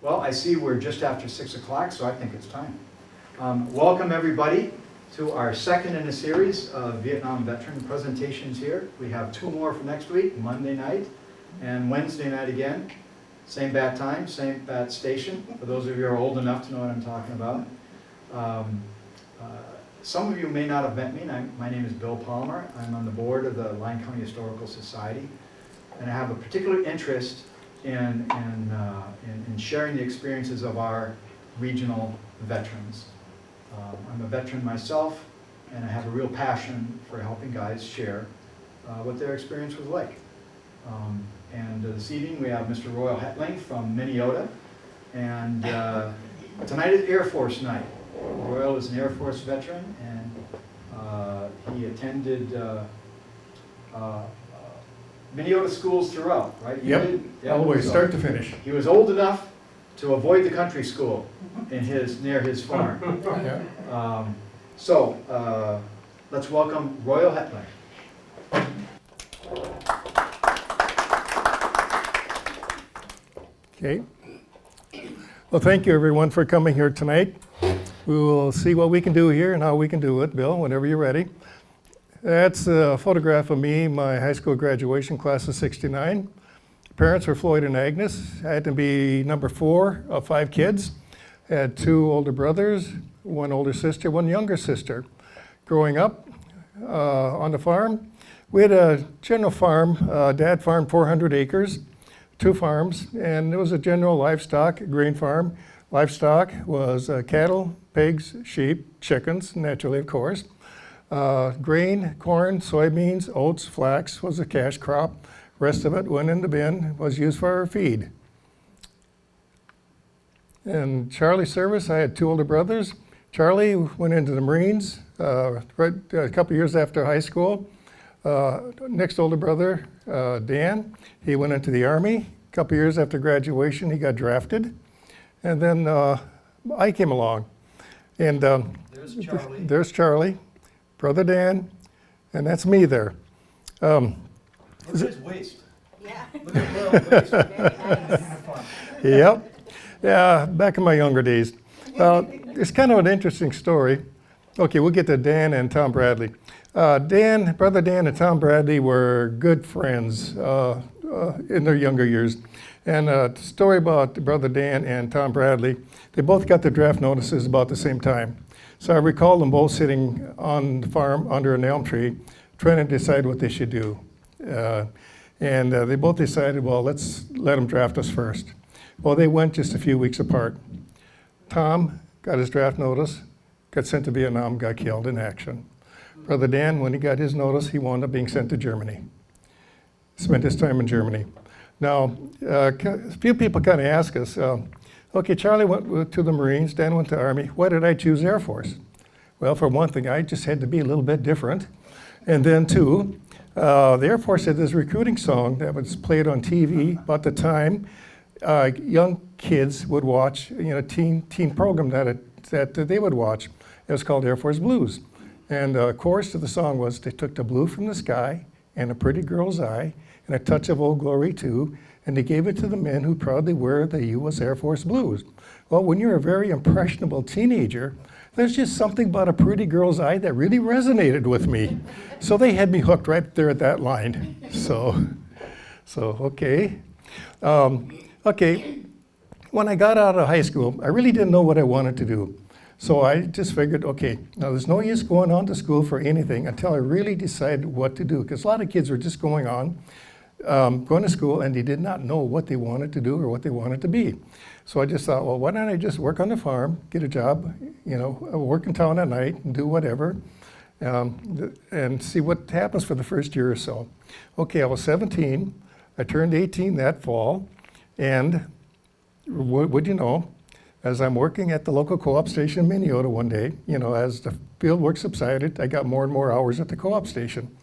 Well, I see we're just after 6 o'clock, so I think it's time. Welcome, everybody, to our second in a series of Vietnam veteran presentations here. We have 2 more for next week, Monday night and Wednesday night again. Same bat time, same bat station, for those of you who are old enough to know what I'm talking about. Some of you may not have met me. My name is Bill Palmer. I'm on the board of the Lyon County Historical Society, and I have a particular interest in sharing the experiences of our regional veterans. I'm a veteran myself, and I have a real passion for helping guys share what their experience was like. And this evening we have Mr. Royal Hettling from Minnesota, and tonight is Air Force night. Royal is an Air Force veteran, and he attended Minnesota schools throughout, right? Yep, all the way, start to finish. He was old enough to avoid the country school near his farm. Yeah. So let's welcome Royal Hettling. Okay. Well, thank you everyone for coming here tonight. We will see what we can do here and how we can do it. Bill, whenever you're ready. That's a photograph of me, my high school graduation class of '69. Parents were Floyd and Agnes. I had to be number 4 of 5 kids. I had 2 older brothers, 1 older sister, 1 younger sister. Growing up on the farm, we had a general farm. Dad farmed 400 acres, 2 farms, and it was a general livestock grain farm. Livestock was cattle, pigs, sheep, chickens, naturally, of course. Grain, corn, soybeans, oats, flax was a cash crop. Rest of it went in the bin, was used for our feed. In Charlie's service, I had 2 older brothers. Charlie went into the Marines a couple years after high school. Next older brother, Dan, he went into the Army. A couple years after graduation, he got drafted. And then I came along. And there's Charlie, brother Dan, and that's me there. Look at his waist. Yeah. Look at Royal's waist. Very nice. Yep. Yeah, back in my younger days. It's kind of an interesting story. Okay, we'll get to Dan and Tom Bradley. Brother Dan and Tom Bradley were good friends in their younger years. And a story about Brother Dan and Tom Bradley, they both got their draft notices about the same time. So I recall them both sitting on the farm under an elm tree trying to decide what they should do. And they both decided, well, let's let them draft us first. Well, they went just a few weeks apart. Tom got his draft notice, got sent to Vietnam, got killed in action. Brother Dan, when he got his notice, he wound up being sent to Germany. Spent his time in Germany. Now, a few people kind of ask us, okay, Charlie went to the Marines, Dan went to the Army. Why did I choose Air Force? Well, for one thing, I just had to be a little bit different. And then 2, the Air Force had this recruiting song that was played on TV about the time young kids would watch, teen program that they would watch. It was called Air Force Blues. And the chorus to the song was, they took the blue from the sky and a pretty girl's eye and a touch of Old Glory too, and they gave it to the men who proudly wear the U.S. Air Force blues. Well, when you're a very impressionable teenager, there's just something about a pretty girl's eye that really resonated with me. So they had me hooked right there at that line. So okay. Okay, when I got out of high school, I really didn't know what I wanted to do. So I just figured, okay, now there's no use going on to school for anything until I really decided what to do. Because a lot of kids were just going to school, and they did not know what they wanted to do or what they wanted to be. So I just thought, well, why don't I just work on the farm, get a job, work in town at night and do whatever, and see what happens for the first year or so. Okay, I was 17. I turned 18 that fall, and would you know, as I'm working at the local co-op station in Minnesota one day, as the field work subsided, I got more and more hours at the co-op station.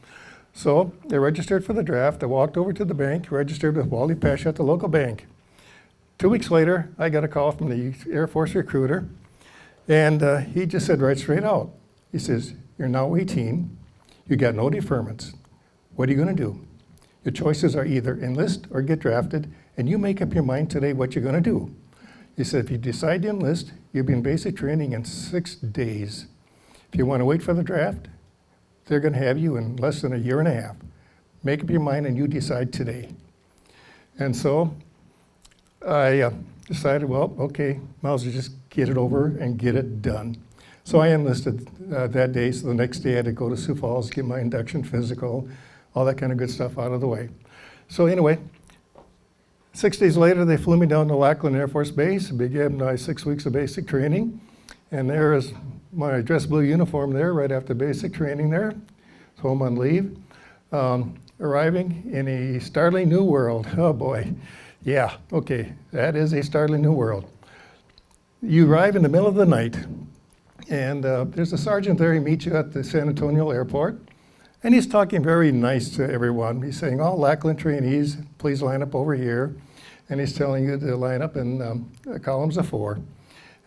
So I registered for the draft. I walked over to the bank, registered with Wally Pesh at the local bank. 2 weeks later, I got a call from the Air Force recruiter, and he just said right straight out, he says, you're now 18, you got no deferments. What are you going to do? Your choices are either enlist or get drafted, and you make up your mind today what you're going to do. He said, if you decide to enlist, you'll be in basic training in 6 days. If you want to wait for the draft, they're going to have you in less than a year and a half. Make up your mind and you decide today. And so I decided, well, okay, might as well just get it over and get it done. So I enlisted that day, so the next day I had to go to Sioux Falls, get my induction physical, all that kind of good stuff out of the way. So anyway, 6 days later, they flew me down to Lackland Air Force Base, began my 6 weeks of basic training, and there is my dress blue uniform there right after basic training there, home on leave. Arriving in a startling new world. Oh boy, yeah, okay, that is a startling new world. You arrive in the middle of the night, and there's a sergeant there. He meets you at the San Antonio airport, and he's talking very nice to everyone. He's saying, all Lackland trainees, please line up over here. And he's telling you to line up in columns of 4.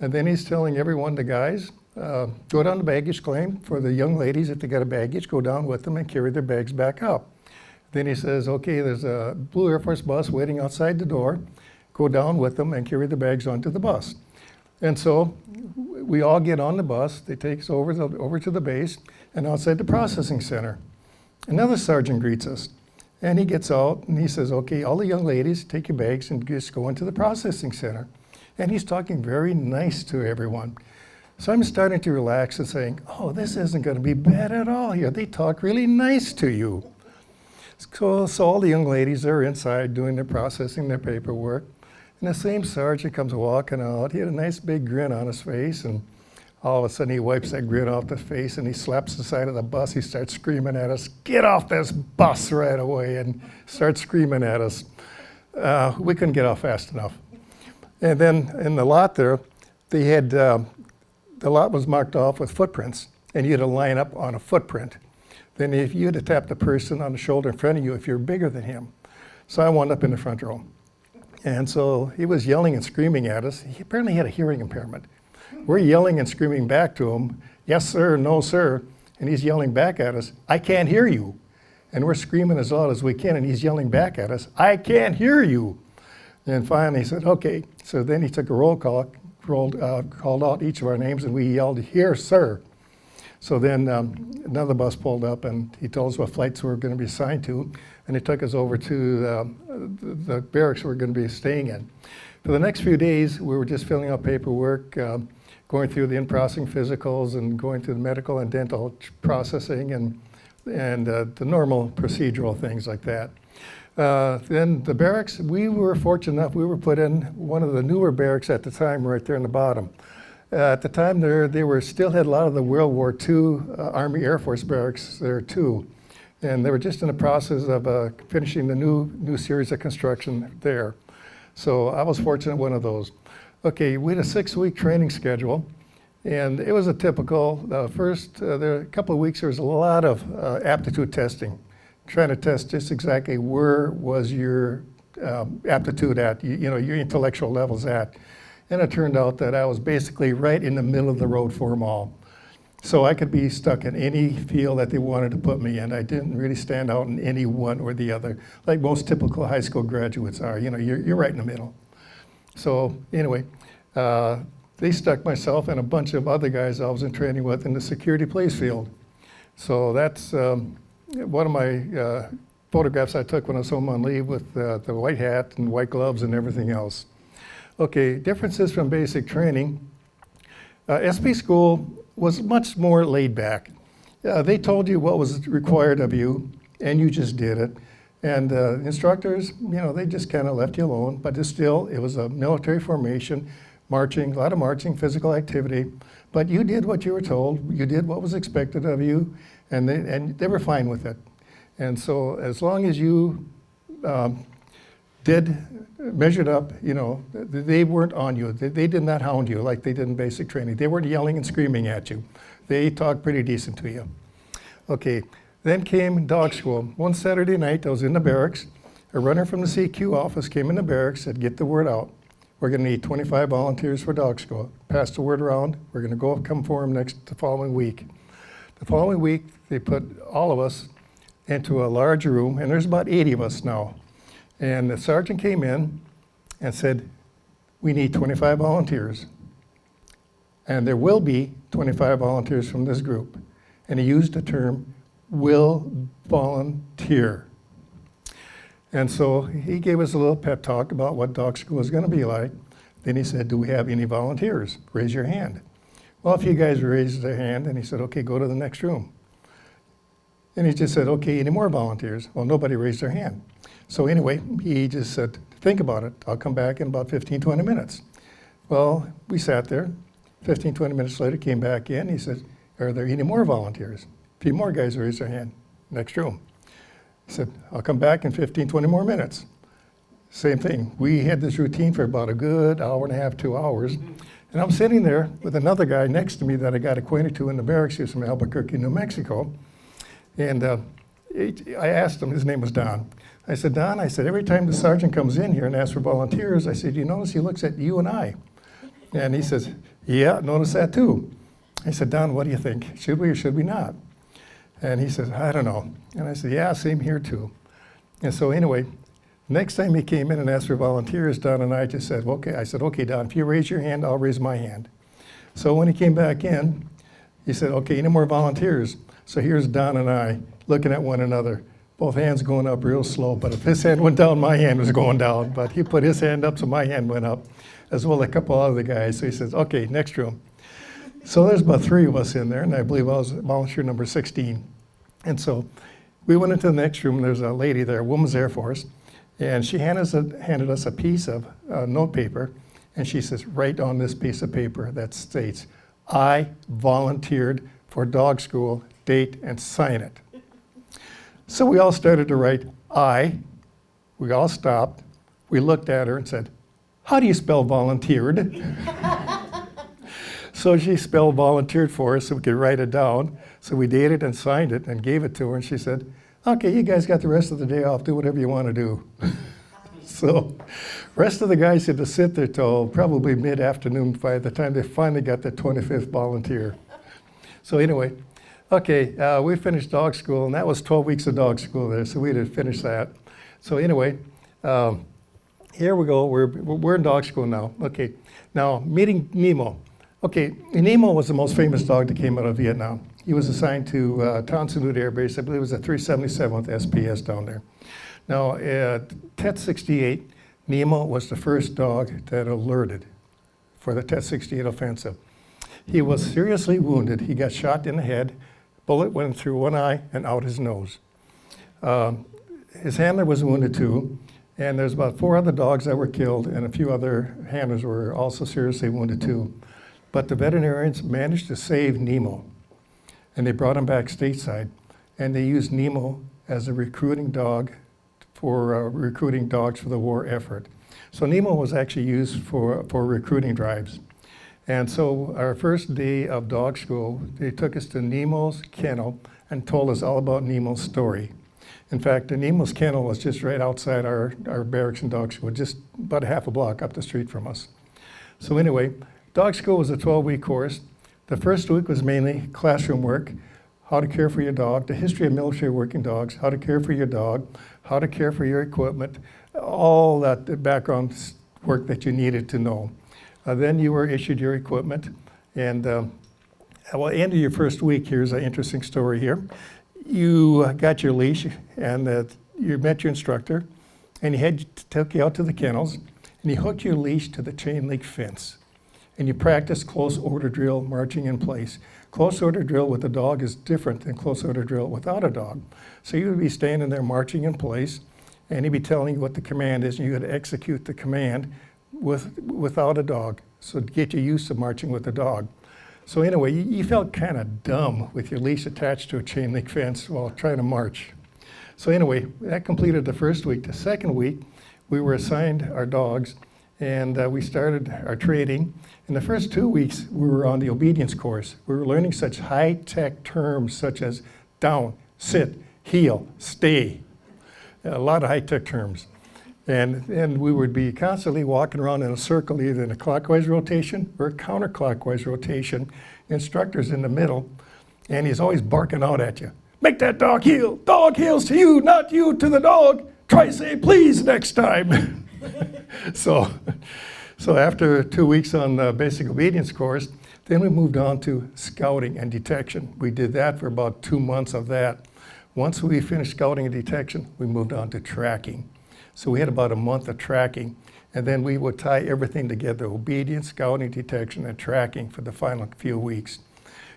And then he's telling everyone, the guys, go down the baggage claim. For the young ladies, if they got a baggage, go down with them and carry their bags back up. Then he says, okay, there's a blue Air Force bus waiting outside the door. Go down with them and carry the bags onto the bus. And so we all get on the bus. They take us over to the base, and outside the processing center, another sergeant greets us. And he gets out and he says, okay, all the young ladies, take your bags and just go into the processing center. And he's talking very nice to everyone. So I'm starting to relax and saying, oh, this isn't going to be bad at all here. They talk really nice to you. So all the young ladies are inside doing their processing, their paperwork. And the same sergeant comes walking out. He had a nice big grin on his face, and all of a sudden he wipes that grin off the face and he slaps the side of the bus. He starts screaming at us, get off this bus right away, and starts screaming at us. We couldn't get off fast enough. And then in the lot there, they had, the lot was marked off with footprints, and you had to line up on a footprint. Then if you had to tap the person on the shoulder in front of you if you're bigger than him. So I wound up in the front row. And so he was yelling and screaming at us. He apparently had a hearing impairment. We're yelling and screaming back to him, yes, sir, no, sir. And he's yelling back at us, I can't hear you. And we're screaming as loud as we can, and he's yelling back at us, I can't hear you. And finally he said, okay. So then he took a roll call, called out each of our names, and we yelled, here, sir. So then another bus pulled up, and he told us what flights we were going to be assigned to, and he took us over to the barracks we were going to be staying in. For the next few days, we were just filling out paperwork, going through the in-processing physicals and going through the medical and dental processing and the normal procedural things like that. Then the barracks, we were fortunate enough, we were put in one of the newer barracks at the time right there in the bottom. At the time they were still had a lot of the World War II Army Air Force barracks there too. And they were just in the process of finishing the new series of construction there. So I was fortunate one of those. Okay, we had a 6-week training schedule, and it was a typical, there a couple of weeks there was a lot of aptitude testing, trying to test just exactly where was your aptitude at, your intellectual levels at. And it turned out that I was basically right in the middle of the road for them all. So I could be stuck in any field that they wanted to put me in. I didn't really stand out in any one or the other, like most typical high school graduates are. You're right in the middle. So anyway, they stuck myself and a bunch of other guys I was in training with in the security police field. So that's one of my photographs I took when I was home on leave with the white hat and white gloves and everything else. Okay, differences from basic training. SP school was much more laid back. They told you what was required of you, and you just did it. And instructors, they just kind of left you alone, but it was a military formation, marching, a lot of marching, physical activity. But you did what you were told, you did what was expected of you, and they were fine with it. And so as long as you measured up, they weren't on you. They did not hound you like they did in basic training. They weren't yelling and screaming at you. They talked pretty decent to you. Okay, then came dog school. One Saturday night, I was in the barracks. A runner from the CQ office came in the barracks, said, get the word out. We're gonna need 25 volunteers for dog school. Pass the word around. We're gonna come for them the following week. The following week, they put all of us into a large room, and there's about 80 of us now. And the sergeant came in and said, we need 25 volunteers. And there will be 25 volunteers from this group. And he used the term, will volunteer. And so he gave us a little pep talk about what dog school is going to be like. Then he said, do we have any volunteers? Raise your hand. Well, a few guys raised their hand, and he said, okay, go to the next room. And he just said, okay, any more volunteers? Well, nobody raised their hand. So anyway, he just said, think about it. I'll come back in about 15, 20 minutes. Well, we sat there. 15, 20 minutes later, came back in. He said, are there any more volunteers? A few more guys raised their hand. Next room. He said, I'll come back in 15, 20 more minutes. Same thing. We had this routine for about a good hour and a half, 2 hours. And I'm sitting there with another guy next to me that I got acquainted to in the barracks. He was from Albuquerque, New Mexico. And I asked him, his name was Don. I said, Don, I said, every time the sergeant comes in here and asks for volunteers, I said, you notice he looks at you and I? And he says, yeah, notice that too. I said, Don, what do you think? Should we or should we not? And he says, I don't know. And I said, yeah, same here too. And so anyway, next time he came in and asked for volunteers, Don and I just said, okay. I said, okay, Don, if you raise your hand, I'll raise my hand. So when he came back in, he said, okay, any more volunteers? So here's Don and I looking at one another, both hands going up real slow. But if his hand went down, my hand was going down. But he put his hand up, so my hand went up, as well as a couple other guys. So he says, okay, next room. So there's about 3 of us in there, and I believe I was volunteer number 16. And so we went into the next room, and there's a lady there, a woman's Air Force, and she handed us a piece of note paper, and she says, write on this piece of paper that states, I volunteered for dog school, date, and sign it. So we all started to write we all stopped, we looked at her and said, how do you spell volunteered? So she spelled volunteered for us so we could write it down. So we dated and signed it and gave it to her, and she said, okay, you guys got the rest of the day off, do whatever you want to do. So rest of the guys had to sit there till probably mid-afternoon by the time they finally got the 25th volunteer. So anyway, okay, we finished dog school, and that was 12 weeks of dog school there, so we had finished that. So anyway, here we go, we're in dog school now. Okay, now meeting Nemo. Okay, Nemo was the most famous dog that came out of Vietnam. He was assigned to Tan Son Nhut Air Base. I believe it was the 377th SPS down there. Now, at Tet 68, Nemo was the first dog that alerted for the Tet 68 offensive. He was seriously wounded. He got shot in the head. Bullet went through one eye and out his nose. His handler was wounded too, and there's about 4 other dogs that were killed, and a few other handlers were also seriously wounded too. But the veterinarians managed to save Nemo, and they brought him back stateside, and they used Nemo as a recruiting dog for recruiting dogs for the war effort. So Nemo was actually used for recruiting drives. And so our first day of dog school, they took us to Nemo's kennel and told us all about Nemo's story. In fact, the Nemo's kennel was just right outside our barracks and dog school, just about a half a block up the street from us. So anyway, dog school was a 12-week course. The first week was mainly classroom work, how to care for your dog, the history of military working dogs, how to care for your dog, how to care for your equipment, all that background work that you needed to know. Then you were issued your equipment, and at the end of your first week, here's an interesting story here. You got your leash, and you met your instructor, and he took you out to the kennels, and he hooked your leash to the chain link fence. And you practice close order drill, marching in place. Close order drill with a dog is different than close order drill without a dog. So you would be standing there marching in place, and he'd be telling you what the command is, and you had to execute the command without a dog, so to get you used to marching with a dog. So anyway, you felt kind of dumb with your leash attached to a chain link fence while trying to march. So anyway, that completed the first week. The second week, we were assigned our dogs, and we started our training. In the first 2 weeks, we were on the obedience course. We were learning such high-tech terms such as down, sit, heel, stay. A lot of high-tech terms. And we would be constantly walking around in a circle, either in a clockwise rotation or a counterclockwise rotation. Instructor's in the middle, and he's always barking out at you. Make that dog heel. Dog heels to you, not you to the dog. Try say please next time. So So after 2 weeks on the basic obedience course, then we moved on to scouting and detection. We did that for about 2 months of that. Once we finished scouting and detection, we moved on to tracking. So we had about a month of tracking, and then we would tie everything together, obedience, scouting, detection, and tracking for the final few weeks.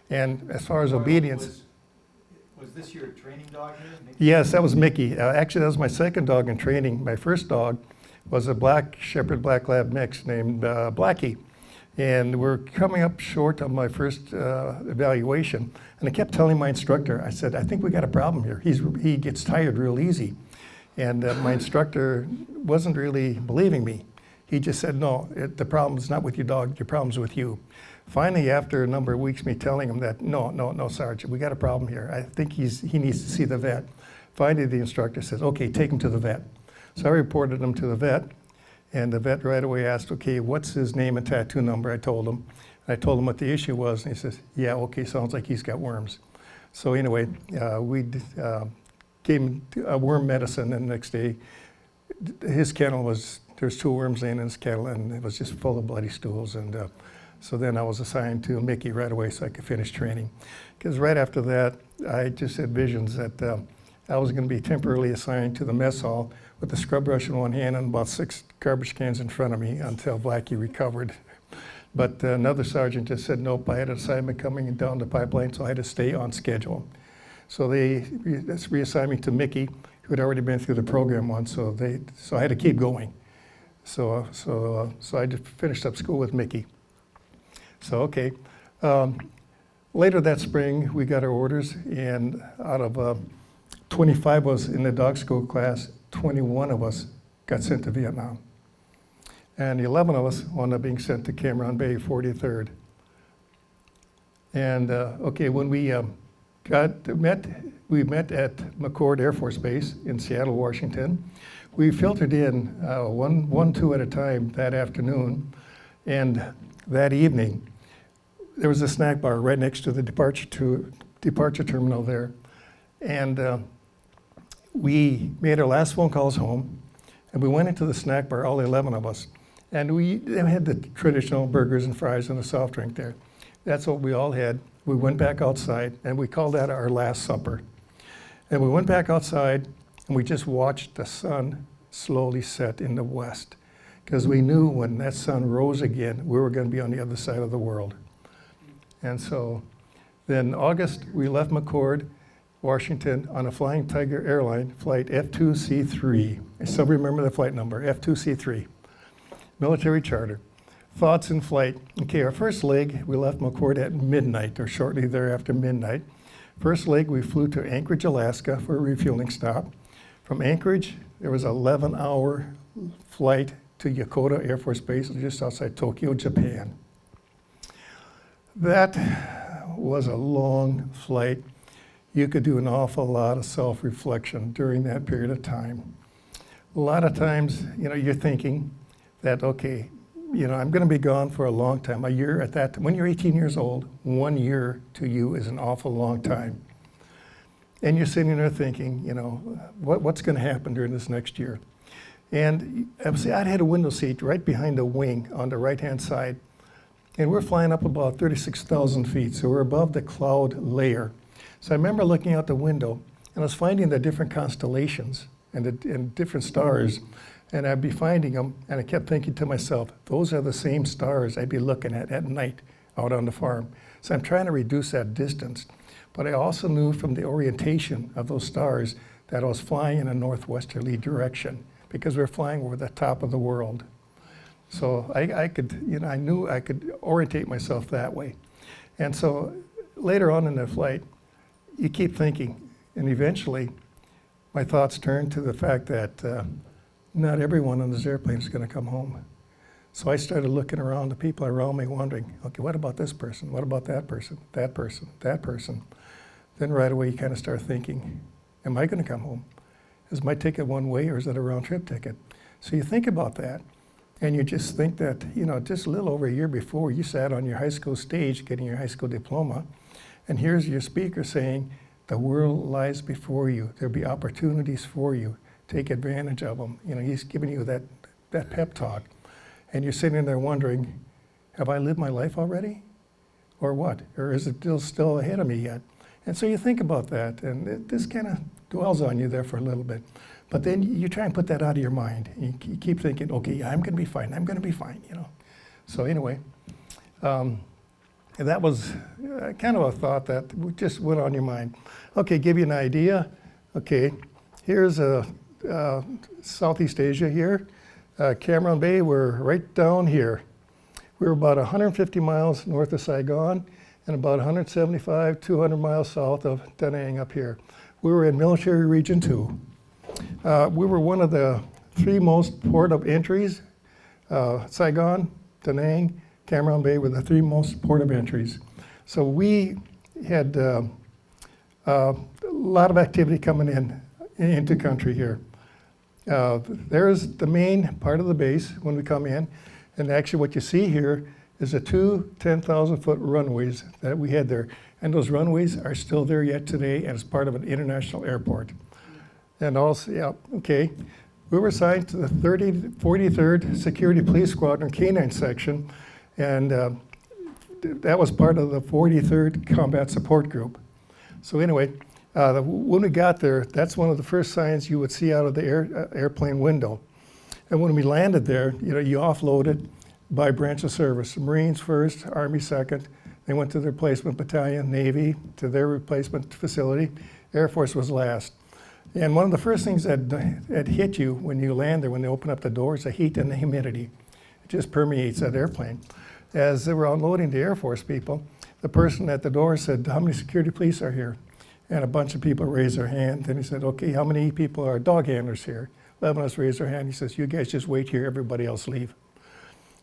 And as far as obedience, Was this your training dog here? yes, that was Mickey. Actually, that was my second dog in training. My first dog was a black shepherd, black lab mix named Blackie. And we're coming up short on my first evaluation. And I kept telling my instructor, I said, I think we got a problem here. He gets tired real easy. And my instructor wasn't really believing me. He just said, no, the problem's not with your dog, your problem's with you. Finally, after a number of weeks, me telling him that, no, Sergeant, we got a problem here. I think he needs to see the vet. Finally, the instructor says, okay, take him to the vet. So I reported him to the vet, and the vet right away asked, okay, what's his name and tattoo number? I told him. I told him what the issue was, and he says, yeah, okay, sounds like he's got worms. So anyway, we gave him a worm medicine, and the next day, his kennel there's 2 worms in his kennel, and it was just full of bloody stools. And so then I was assigned to Mickey right away so I could finish training. Because right after that, I just had visions that I was going to be temporarily assigned to the mess hall with a scrub brush in one hand and about 6 garbage cans in front of me until Blackie recovered. But another sergeant just said, nope, I had an assignment coming down the pipeline, so I had to stay on schedule. So they reassigned me to Mickey, who had already been through the program once, so I had to keep going. So I just finished up school with Mickey. So, okay. Later that spring, we got our orders, and out of 25 of us in the dog school class, 21 of us got sent to Vietnam. And 11 of us wound up being sent to Cam Bay, 43rd. And, okay, when we met at McCord Air Force Base in Seattle, Washington. We filtered in one, 2 at a time that afternoon, and that evening, there was a snack bar right next to the departure terminal there. And we made our last phone calls home, and we went into the snack bar, all 11 of us. And they had the traditional burgers and fries and a soft drink there. That's what we all had. We went back outside, and we called that our last supper. And we went back outside, and we just watched the sun slowly set in the west, because we knew when that sun rose again, we were going to be on the other side of the world. And so then August, we left McCord, Washington, on a Flying Tiger airline, flight F2C3. I still remember the flight number, F2C3, military charter. Thoughts in flight. Okay, our first leg, we left McCord at midnight, or shortly thereafter midnight. First leg, we flew to Anchorage, Alaska for a refueling stop. From Anchorage, there was an 11-hour flight to Yokota Air Force Base, just outside Tokyo, Japan. That was a long flight. You could do an awful lot of self-reflection during that period of time. A lot of times, you're thinking that, okay, I'm going to be gone for a long time. A year at that, when you're 18 years old, 1 year to you is an awful long time. And you're sitting there thinking, what's going to happen during this next year? And I'd had a window seat right behind the wing on the right-hand side. And we're flying up about 36,000 feet, so we're above the cloud layer. So I remember looking out the window, and I was finding the different constellations and different stars. And I'd be finding them, and I kept thinking to myself, those are the same stars I'd be looking at night out on the farm. So I'm trying to reduce that distance. But I also knew from the orientation of those stars that I was flying in a northwesterly direction, because we're flying over the top of the world. So I knew I could orientate myself that way. And so later on in the flight, you keep thinking, and eventually my thoughts turn to the fact that not everyone on this airplane is going to come home. So I started looking around, the people around me, wondering, okay, what about this person? What about that person? That person? That person? Then right away you kind of start thinking, am I going to come home? Is my ticket one way, or is it a round trip ticket? So you think about that, and you just think that, just a little over a year before, you sat on your high school stage getting your high school diploma, and here's your speaker saying, the world lies before you. There'll be opportunities for you. Take advantage of them. He's giving you that pep talk. and you're sitting there wondering, have I lived my life already? Or what? Or is it still ahead of me yet? And so you think about that, and this kind of dwells on you there for a little bit. But then you try and put that out of your mind. You keep thinking, okay, yeah, I'm going to be fine. I'm going to be fine, you know. So anyway, that was kind of a thought that just went on your mind. Okay, give you an idea. Okay, here's Southeast Asia here. Cameron Bay, we're right down here. We're about 150 miles north of Saigon and about 175, 200 miles south of Da Nang up here. We were in Military Region 2. We were one of the 3 most port of entries. Saigon, Da Nang, Cameron Bay were the 3 most port of entries. So we had a lot of activity coming into country here. There's the main part of the base when we come in. And actually what you see here is the 2 10,000-foot runways that we had there. And those runways are still there yet today, and it's part of an international airport. And also, yeah, okay. We were assigned to the 43rd Security Police Squadron Canine Section, and that was part of the 43rd Combat Support Group. So anyway, when we got there, that's one of the first signs you would see out of the airplane window. And when we landed there, you know, you offloaded by branch of service. Marines first, Army second. They went to their replacement battalion, Navy to their replacement facility. Air Force was last. And one of the first things that hit you when you land there, when they open up the doors, the heat and the humidity. It just permeates that airplane. As they were unloading the Air Force people, the person at the door said, how many security police are here? And a bunch of people raised their hand. And he said, okay, how many people are dog handlers here? 11 of us raised their hand. He says, you guys just wait here, everybody else leave.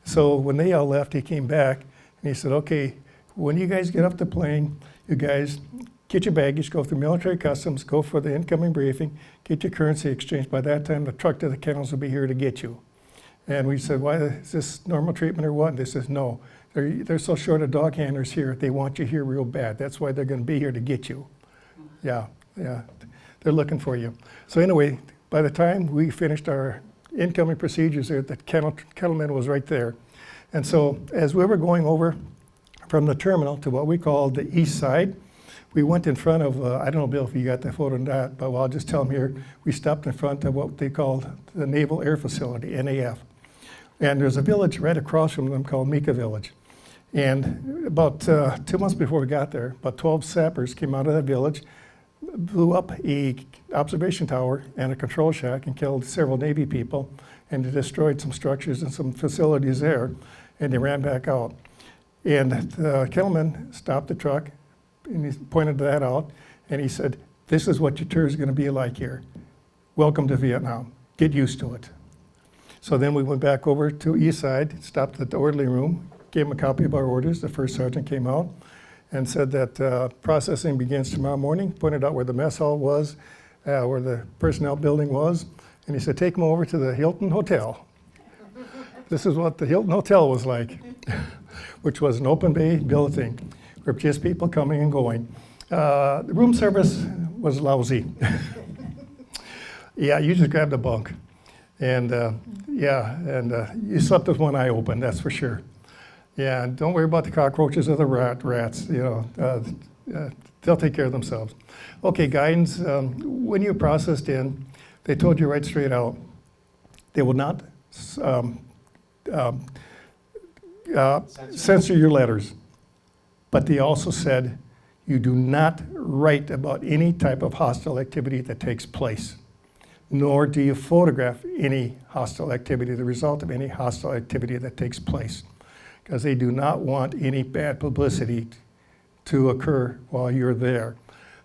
So when they all left, he came back and he said, okay, when you guys get off the plane, you guys get your baggage, go through military customs, go for the incoming briefing, get your currency exchange. By that time, the truck to the kennels will be here to get you. And we said, why is this normal treatment or what? And they said, no, they're so short of dog handlers here, they want you here real bad. That's why they're going to be here to get you. Yeah, they're looking for you. So anyway, by the time we finished our incoming procedures there, the kettleman was right there. And so as we were going over from the terminal to what we called the east side, we went in front of, I don't know, Bill, if you got that photo or not, but I'll just tell them here, we stopped in front of what they called the Naval Air Facility, NAF. And there's a village right across from them called Mika Village. And about 2 months before we got there, about 12 sappers came out of that village, blew up a observation tower and a control shack and killed several Navy people, and they destroyed some structures and some facilities there, and they ran back out. And the kettleman stopped the truck, and he pointed that out, and he said, this is what your tour is going to be like here. Welcome to Vietnam. Get used to it. So then we went back over to east side, stopped at the orderly room, gave him a copy of our orders. The first sergeant came out and said that processing begins tomorrow morning, pointed out where the mess hall was, where the personnel building was, and he said, take them over to the Hilton Hotel. This is what the Hilton Hotel was like, which was an open bay building for just people coming and going. The room service was lousy. Yeah, you just grabbed a bunk. And you slept with one eye open, that's for sure. Yeah, and don't worry about the cockroaches or the rats, you know, they'll take care of themselves. Okay, guidance, when you're processed in, they told you right straight out, they will not censor your letters. But they also said, you do not write about any type of hostile activity that takes place, nor do you photograph any hostile activity, the result of any hostile activity that takes place, because they do not want any bad publicity to occur while you're there.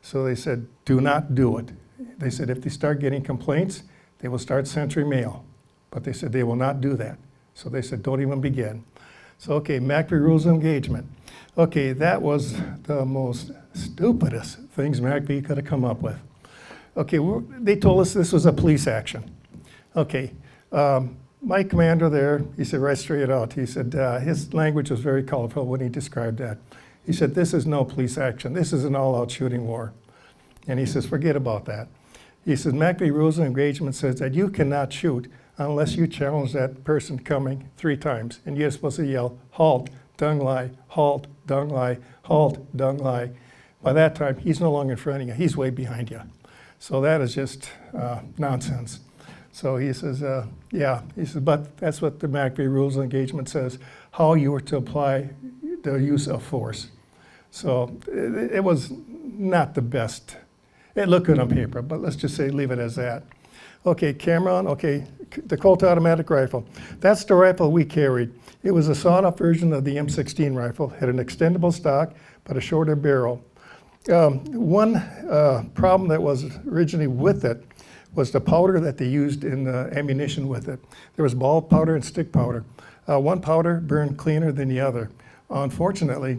So they said, do not do it. They said if they start getting complaints, they will start censoring mail. But they said they will not do that. So they said, don't even begin. So, okay, MACV rules of engagement. Okay, that was the most stupidest things MACV could have come up with. Okay, they told us this was a police action. Okay, my commander there, he said right straight out, he said his language was very colorful when he described that. He said, this is no police action. This is an all-out shooting war. And he says, forget about that. He says, McVeigh rules of engagement says that you cannot shoot unless you challenge that person coming 3 times. And you're supposed to yell, halt, dung lie, halt, dung lie, halt, dung lie. By that time, he's no longer in front of you. He's way behind you. So that is just nonsense. So he says, yeah. He says, but that's what the McVeigh rules of engagement says, how you were to apply the use of force. So it was not the best. It looked good on paper, but let's just say leave it as that. Okay, Cameron, okay, the Colt automatic rifle. That's the rifle we carried. It was a sawed-off version of the M16 rifle, had an extendable stock, but a shorter barrel. One problem that was originally with it was the powder that they used in the ammunition with it. There was ball powder and stick powder. One powder burned cleaner than the other. Unfortunately,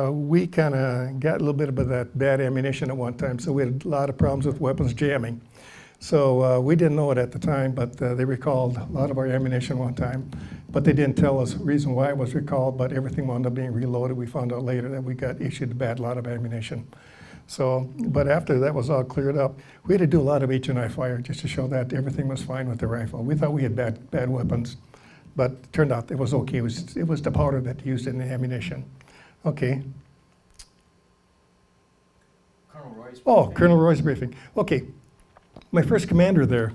we kind of got a little bit of that bad ammunition at one time, so we had a lot of problems with weapons jamming. So we didn't know it at the time, but they recalled a lot of our ammunition one time. But they didn't tell us the reason why it was recalled, but everything wound up being reloaded. We found out later that we got issued a bad lot of ammunition. So, but after that was all cleared up, we had to do a lot of H&I fire just to show that everything was fine with the rifle. We thought we had bad weapons. But it turned out it was okay. It was the powder that used in the ammunition. Okay. Colonel Roy's Oh, briefing. Colonel Roy's briefing. Okay. My first commander there,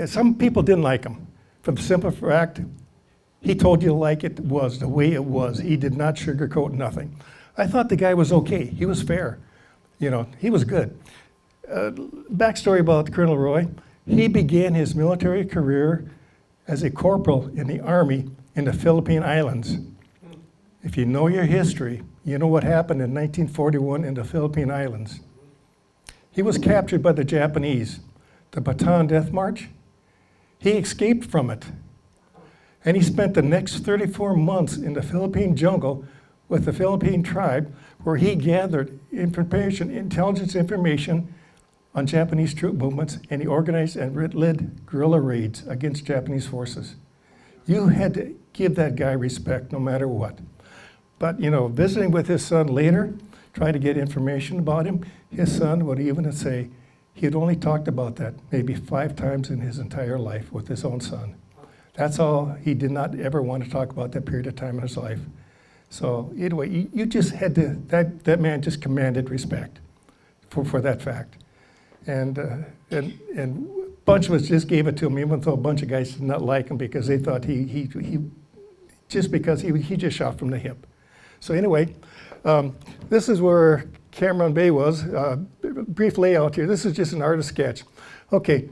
some people didn't like him. For the simple fact, he told you like it was, the way it was. He did not sugarcoat nothing. I thought the guy was okay. He was fair. You know, he was good. Backstory about Colonel Roy, he began his military career as a corporal in the Army in the Philippine Islands. If you know your history, you know what happened in 1941 in the Philippine Islands. He was captured by the Japanese, the Bataan Death March. He escaped from it. And he spent the next 34 months in the Philippine jungle with the Philippine tribe, where he gathered intelligence information on Japanese troop movements, and he organized and led guerrilla raids against Japanese forces. You had to give that guy respect no matter what. But, you know, visiting with his son later, trying to get information about him, his son would even say he had only talked about that maybe 5 times in his entire life with his own son. That's all. He did not ever want to talk about that period of time in his life. So anyway, you just had to, that man just commanded respect for that fact. And a bunch of us just gave it to him, even though a bunch of guys did not like him because they thought he just shot from the hip. So anyway, this is where Cameron Bay was. Brief layout here. This is just an artist sketch. Okay,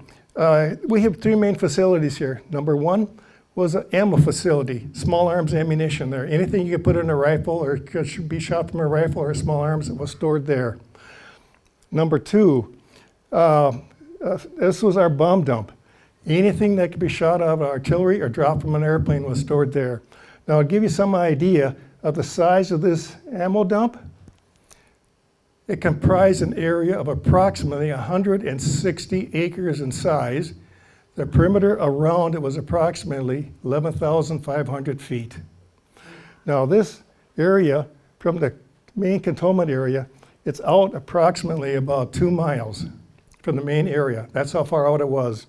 we have 3 main facilities here. Number 1 was an ammo facility, small arms ammunition there. Anything you could put in a rifle or could be shot from a rifle or small arms, it was stored there. Number 2, this was our bomb dump. Anything that could be shot out of artillery or dropped from an airplane was stored there. Now, I'll give you some idea of the size of this ammo dump. It comprised an area of approximately 160 acres in size. The perimeter around it was approximately 11,500 feet. Now, this area from the main cantonment area, it's out approximately about 2 miles from the main area. That's how far out it was.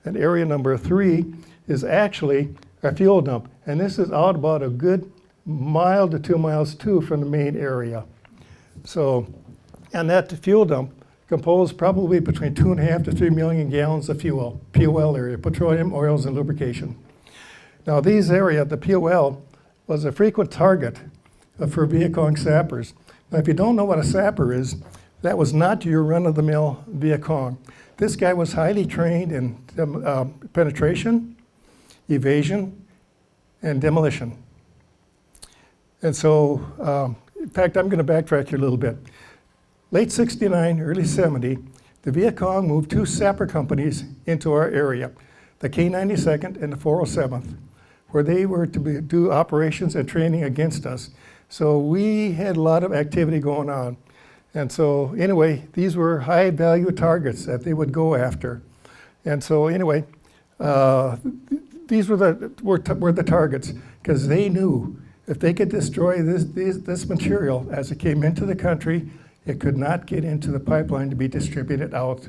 And area number 3 is actually a fuel dump. And this is out about a good mile to 2 miles too from the main area. So, and that fuel dump composed probably between 2.5 to 3 million gallons of fuel, POL area, petroleum, oils, and lubrication. Now these area, the POL, was a frequent target for Viet Cong sappers. Now if you don't know what a sapper is, that was not your run-of-the-mill Viet Cong. This guy was highly trained in penetration, evasion, and demolition. And so, in fact, I'm going to backtrack here a little bit. Late 69, early 70, the Viet Cong moved 2 sapper companies into our area, the K-92nd and the 407th, where they were to do operations and training against us. So we had a lot of activity going on. And so anyway, these were high value targets that they would go after. And so anyway, these were the targets, because they knew if they could destroy this material as it came into the country, It could not get into the pipeline to be distributed out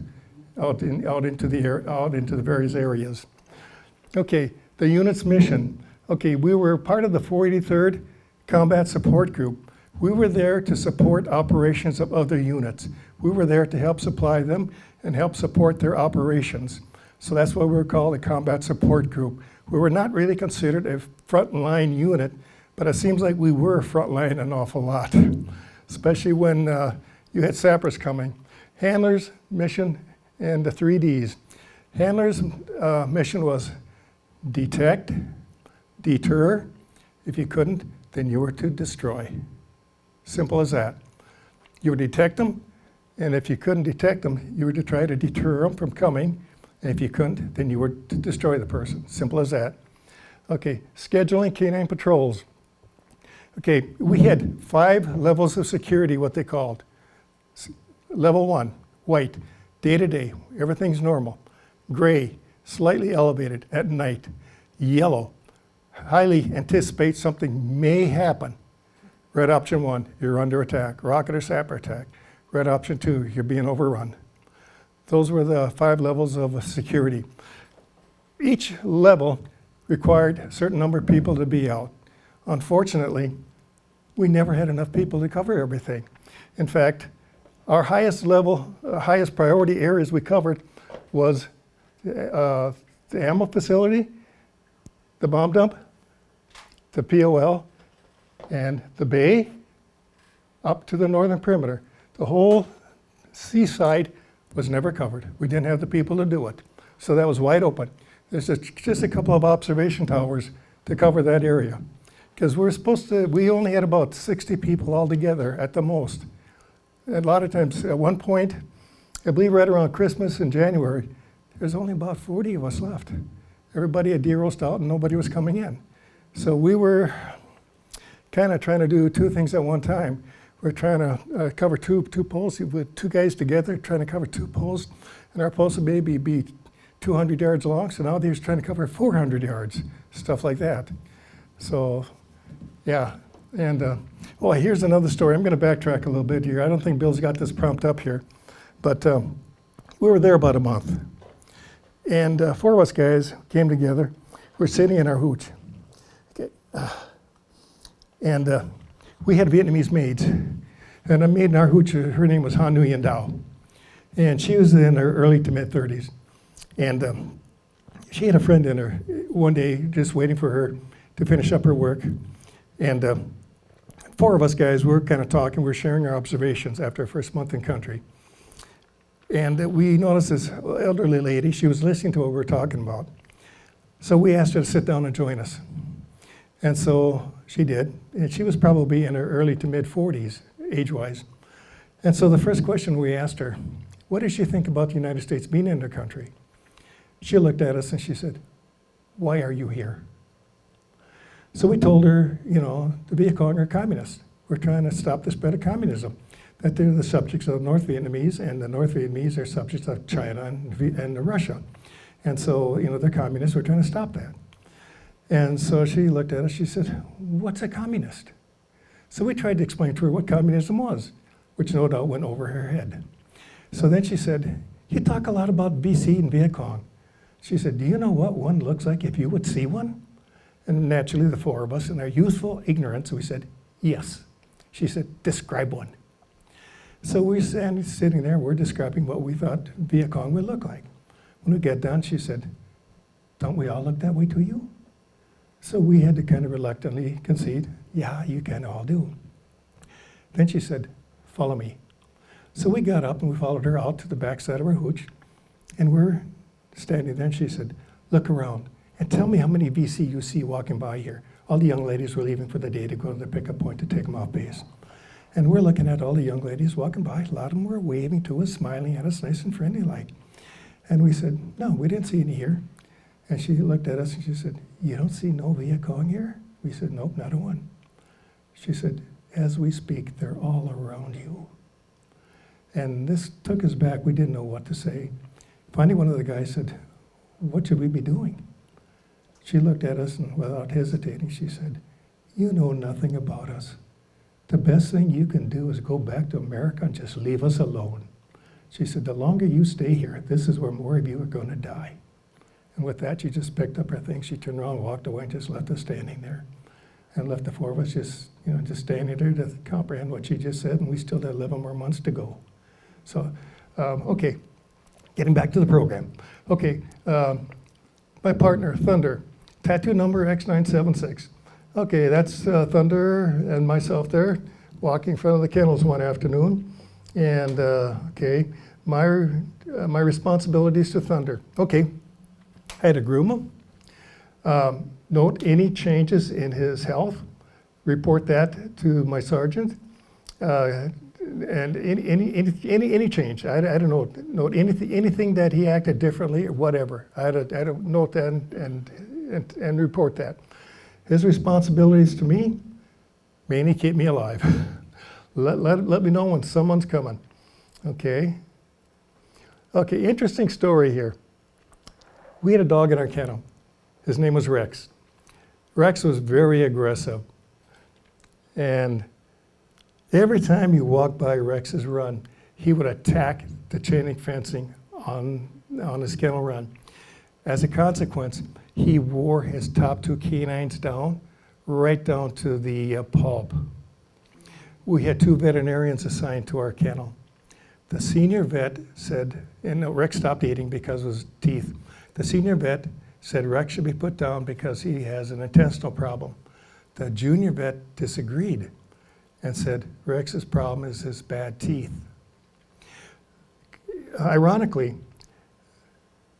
into the various areas. Okay, the unit's mission. Okay, we were part of the 483rd Combat Support Group. We were there to support operations of other units. We were there to help supply them and help support their operations. So that's why we were called a Combat Support Group. We were not really considered a frontline unit, but it seems like we were frontline an awful lot, especially when you had sappers coming. Handlers, mission, and the 3Ds. Handlers' mission was detect, deter. If you couldn't, then you were to destroy. Simple as that. You would detect them, and if you couldn't detect them, you were to try to deter them from coming. And if you couldn't, then you were to destroy the person. Simple as that. Okay, scheduling canine patrols. Okay, we had 5 levels of security, what they called. Level 1, white, day to day, everything's normal. Gray, slightly elevated at night. Yellow, highly anticipate something may happen. Red option 1, you're under attack, rocket or sapper attack. Red option 2, you're being overrun. Those were the 5 levels of security. Each level required a certain number of people to be out. Unfortunately, we never had enough people to cover everything. In fact, our highest level, highest priority areas we covered was the ammo facility, the bomb dump, the POL, and the bay up to the northern perimeter. The whole seaside was never covered. We didn't have the people to do it. So that was wide open. There's just a couple of observation towers to cover that area. Because we only had about 60 people altogether at the most. And a lot of times, at one point, I believe right around Christmas in January, there's only about 40 of us left. Everybody had deer roast out and nobody was coming in. So we were kind of trying to do 2 things at one time. We're trying to cover two poles with 2 guys together, trying to cover 2 poles, and our poles would maybe be 200 yards long, so now they're trying to cover 400 yards, stuff like that. So, yeah, and well, here's another story. I'm going to backtrack a little bit here. I don't think Bill's got this prompt up here, but we were there about a month, and 4 of us guys came together. We're sitting in our hooch, okay, and we had Vietnamese maids, and a maid in our hooch, her name was Han Nguyen Dao, and she was in her early to mid 30s, and she had a friend in her one day just waiting for her to finish up her work, and 4 of us guys were kind of talking, we're sharing our observations after our first month in country, and we noticed this elderly lady, she was listening to what we were talking about, so we asked her to sit down and join us. And so she did, and she was probably in her early to mid 40s, age-wise. And so the first question we asked her, what does she think about the United States being in their country? She looked at us and she said, why are you here? So we told her, you know, the Viet Cong are communists. We're trying to stop the spread of communism, that they're the subjects of the North Vietnamese, and the North Vietnamese are subjects of China and Russia. And so, you know, they're communists, we're trying to stop that. And so she looked at us, she said, what's a communist? So we tried to explain to her what communism was, which no doubt went over her head. So then she said, you talk a lot about VC and Viet Cong. She said, do you know what one looks like if you would see one? And naturally the 4 of us in our youthful ignorance, we said, yes. She said, describe one. So we're sitting there, we're describing what we thought Viet Cong would look like. When we get done, she said, don't we all look that way to you? So we had to kind of reluctantly concede, yeah, you can all do. Then she said, follow me. So we got up and we followed her out to the backside of our hooch, and we're standing there, and she said, look around and tell me how many VC you see walking by here. All the young ladies were leaving for the day to go to the pickup point to take them off base. And we're looking at all the young ladies walking by. A lot of them were waving to us, smiling at us, nice and friendly like. And we said, no, we didn't see any here. And she looked at us and she said, you don't see no Viet Cong here? We said, nope, not a one. She said, as we speak, they're all around you. And this took us back. We didn't know what to say. Finally, one of the guys said, what should we be doing? She looked at us and without hesitating, she said, you know nothing about us. the best thing you can do is go back to America and just leave us alone. She said, the longer you stay here, this is where more of you are going to die. And with that, she just picked up her things. She turned around, walked away, and just left us standing there. And left the four of us just standing there to comprehend what she just said, and we still had 11 more months to go. So, okay, getting back to the program. Okay, my partner, Thunder, tattoo number X976. Okay, that's Thunder and myself there, walking in front of the kennels one afternoon. And, okay, my responsibilities to Thunder. Okay, I had to groom him. Note any changes in his health. Report that to my sergeant. And any change. I don't know. Note anything that he acted differently or whatever. I had to note that and report that. His responsibilities to me, mainly keep me alive. Let me know when someone's coming. Okay. Okay, interesting story here. We had a dog in our kennel. His name was Rex. Rex was very aggressive. And every time you walk by Rex's run, he would attack the chain link fencing on his kennel run. As a consequence, he wore his top two canines down, right down to the pulp. We had 2 veterinarians assigned to our kennel. The senior vet said, and Rex stopped eating because of his teeth. The senior vet said Rex should be put down because he has an intestinal problem. The junior vet disagreed and said Rex's problem is his bad teeth. Ironically,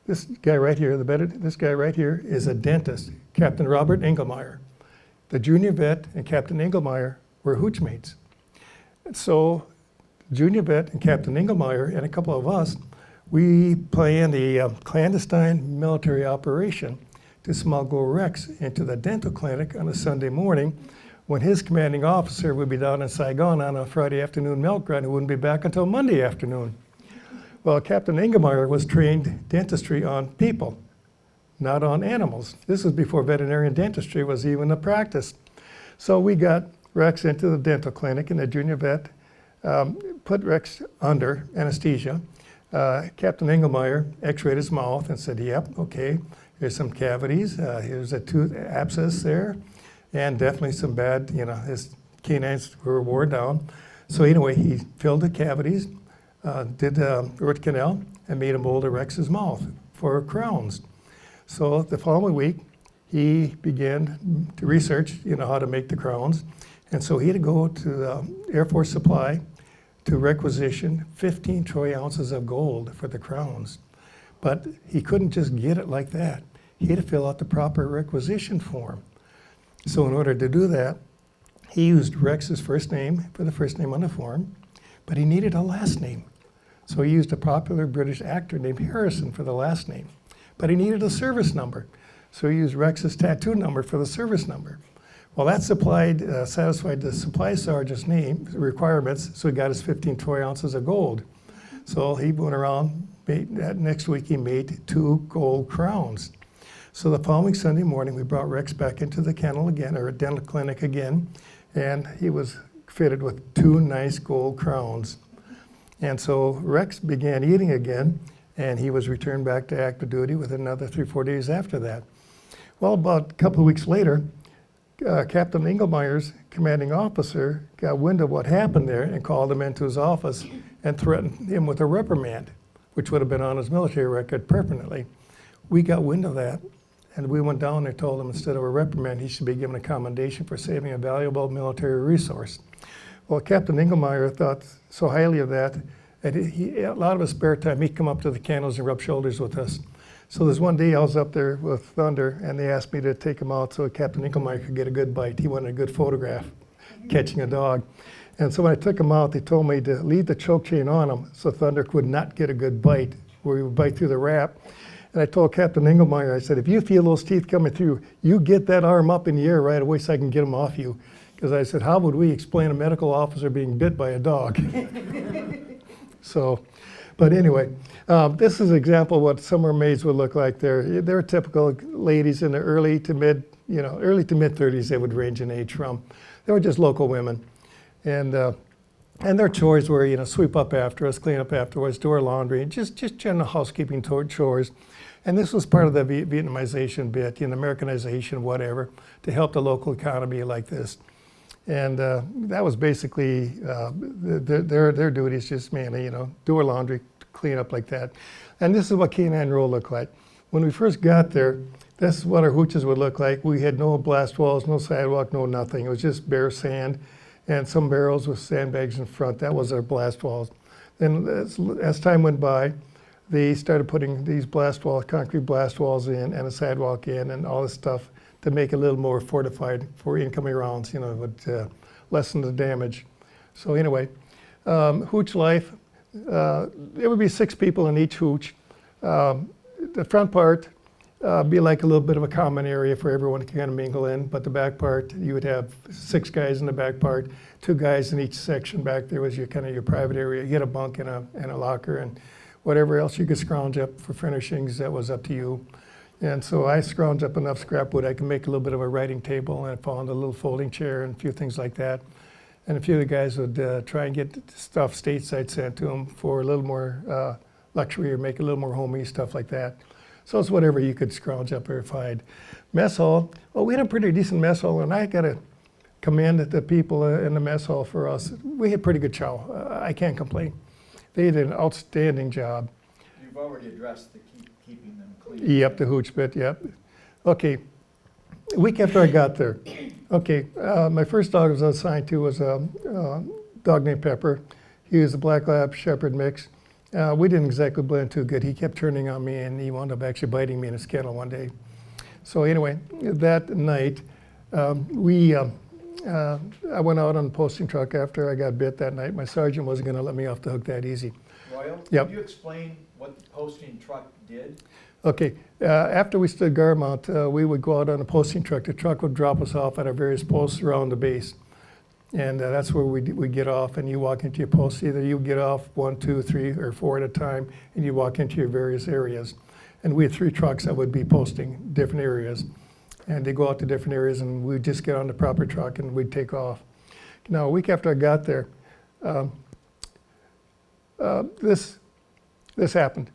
this guy right here, this guy right here is a dentist, Captain Robert Engelmeyer. The junior vet and Captain Engelmeyer were hooch mates. So junior vet and Captain Engelmeyer and a couple of us, we planned a clandestine military operation to smuggle Rex into the dental clinic on a Sunday morning when his commanding officer would be down in Saigon on a Friday afternoon milk run and wouldn't be back until Monday afternoon. Well, Captain Engelmeyer was trained dentistry on people, not on animals. This was before veterinarian dentistry was even a practice. So we got Rex into the dental clinic, and the junior vet put Rex under anesthesia. Captain Engelmeyer x-rayed his mouth and said, yep, okay, here's some cavities, here's a tooth abscess there, and definitely some bad, his canines were wore down. So anyway, he filled the cavities, did the root canal, and made a mold of Rex's mouth for crowns. So the following week, he began to research, how to make the crowns. And so he had to go to the Air Force Supply to requisition 15 troy ounces of gold for the crowns. But he couldn't just get it like that. He had to fill out the proper requisition form. So in order to do that, he used Rex's first name for the first name on the form, but he needed a last name. So he used a popular British actor named Harrison for the last name, but he needed a service number. So he used Rex's tattoo number for the service number. Well, that satisfied the supply sergeant's requirements, so he got his 15 troy ounces of gold. So he went around, next week he made 2 gold crowns. So the following Sunday morning, we brought Rex back into the kennel again, or dental clinic again, and he was fitted with 2 nice gold crowns. And so Rex began eating again, and he was returned back to active duty within another 3-4 days after that. Well, about a couple of weeks later, Captain Engelmeyer's commanding officer got wind of what happened there and called him into his office and threatened him with a reprimand, which would have been on his military record permanently. We got wind of that, and we went down and told him instead of a reprimand, he should be given a commendation for saving a valuable military resource. Well, Captain Engelmeyer thought so highly of that, and a lot of his spare time, he'd come up to the kennels and rub shoulders with us. So there's one day I was up there with Thunder, and they asked me to take him out so Captain Engelmeyer could get a good bite. He wanted a good photograph catching a dog. And so when I took him out, they told me to leave the choke chain on him so Thunder could not get a good bite, where he would bite through the wrap. And I told Captain Engelmeyer, I said, if you feel those teeth coming through, you get that arm up in the air right away so I can get them off you. Because I said, how would we explain a medical officer being bit by a dog? So, but anyway, this is an example of what summer maids would look like. They're typical ladies in the early to mid 30s they would range in age from. They were just local women. And their chores were, sweep up after us, clean up afterwards, do our laundry, just general housekeeping chores. And this was part of the Vietnamization bit, Americanization, whatever, to help the local economy like this. And that was basically their duties, just mainly, do our laundry, clean up like that. And this is what Canine Row looked like. When we first got there, this is what our hooches would look like. We had no blast walls, no sidewalk, no nothing. It was just bare sand and some barrels with sandbags in front. That was our blast walls. Then as time went by, they started putting these concrete blast walls in and a sidewalk in and all this stuff to make it a little more fortified for incoming rounds, would lessen the damage. So anyway, hooch life, there would be 6 people in each hooch. The front part be like a little bit of a common area for everyone to kind of mingle in, but the back part, you would have 6 guys in the back part, 2 guys in each section. Back there was your kind of your private area. You had a bunk and a locker and whatever else you could scrounge up for furnishings, that was up to you. And so I scrounged up enough scrap wood I could make a little bit of a writing table, and I found a little folding chair and a few things like that. And a few of the guys would try and get stuff stateside sent to them for a little more luxury or make a little more homey, stuff like that. So it's whatever you could scrounge up or find. Mess hall, well, we had a pretty decent mess hall, and I got to commend the people in the mess hall for us. We had pretty good chow. I can't complain. They did an outstanding job. You've already addressed the keeping them clean. Yep, the hooch bit, yep. Okay, a week after I got there, okay, my first dog I was assigned to was a dog named Pepper. He was a black lab shepherd mix. We didn't exactly blend too good. He kept turning on me, and he wound up actually biting me in his kennel one day. So anyway, that night, I went out on the posting truck after I got bit that night. My sergeant wasn't going to let me off the hook that easy. Royal, Yep. Could you explain what the posting truck did? Okay, after we stood guard mount, we would go out on a posting truck. The truck would drop us off at our various posts around the base. And that's where we get off, and you walk into your post. Either you get off 1, 2, 3, or 4 at a time, and you walk into your various areas. And we had 3 trucks that would be posting different areas. And they go out to different areas, and we'd just get on the proper truck, and we'd take off. Now, a week after I got there, this happened.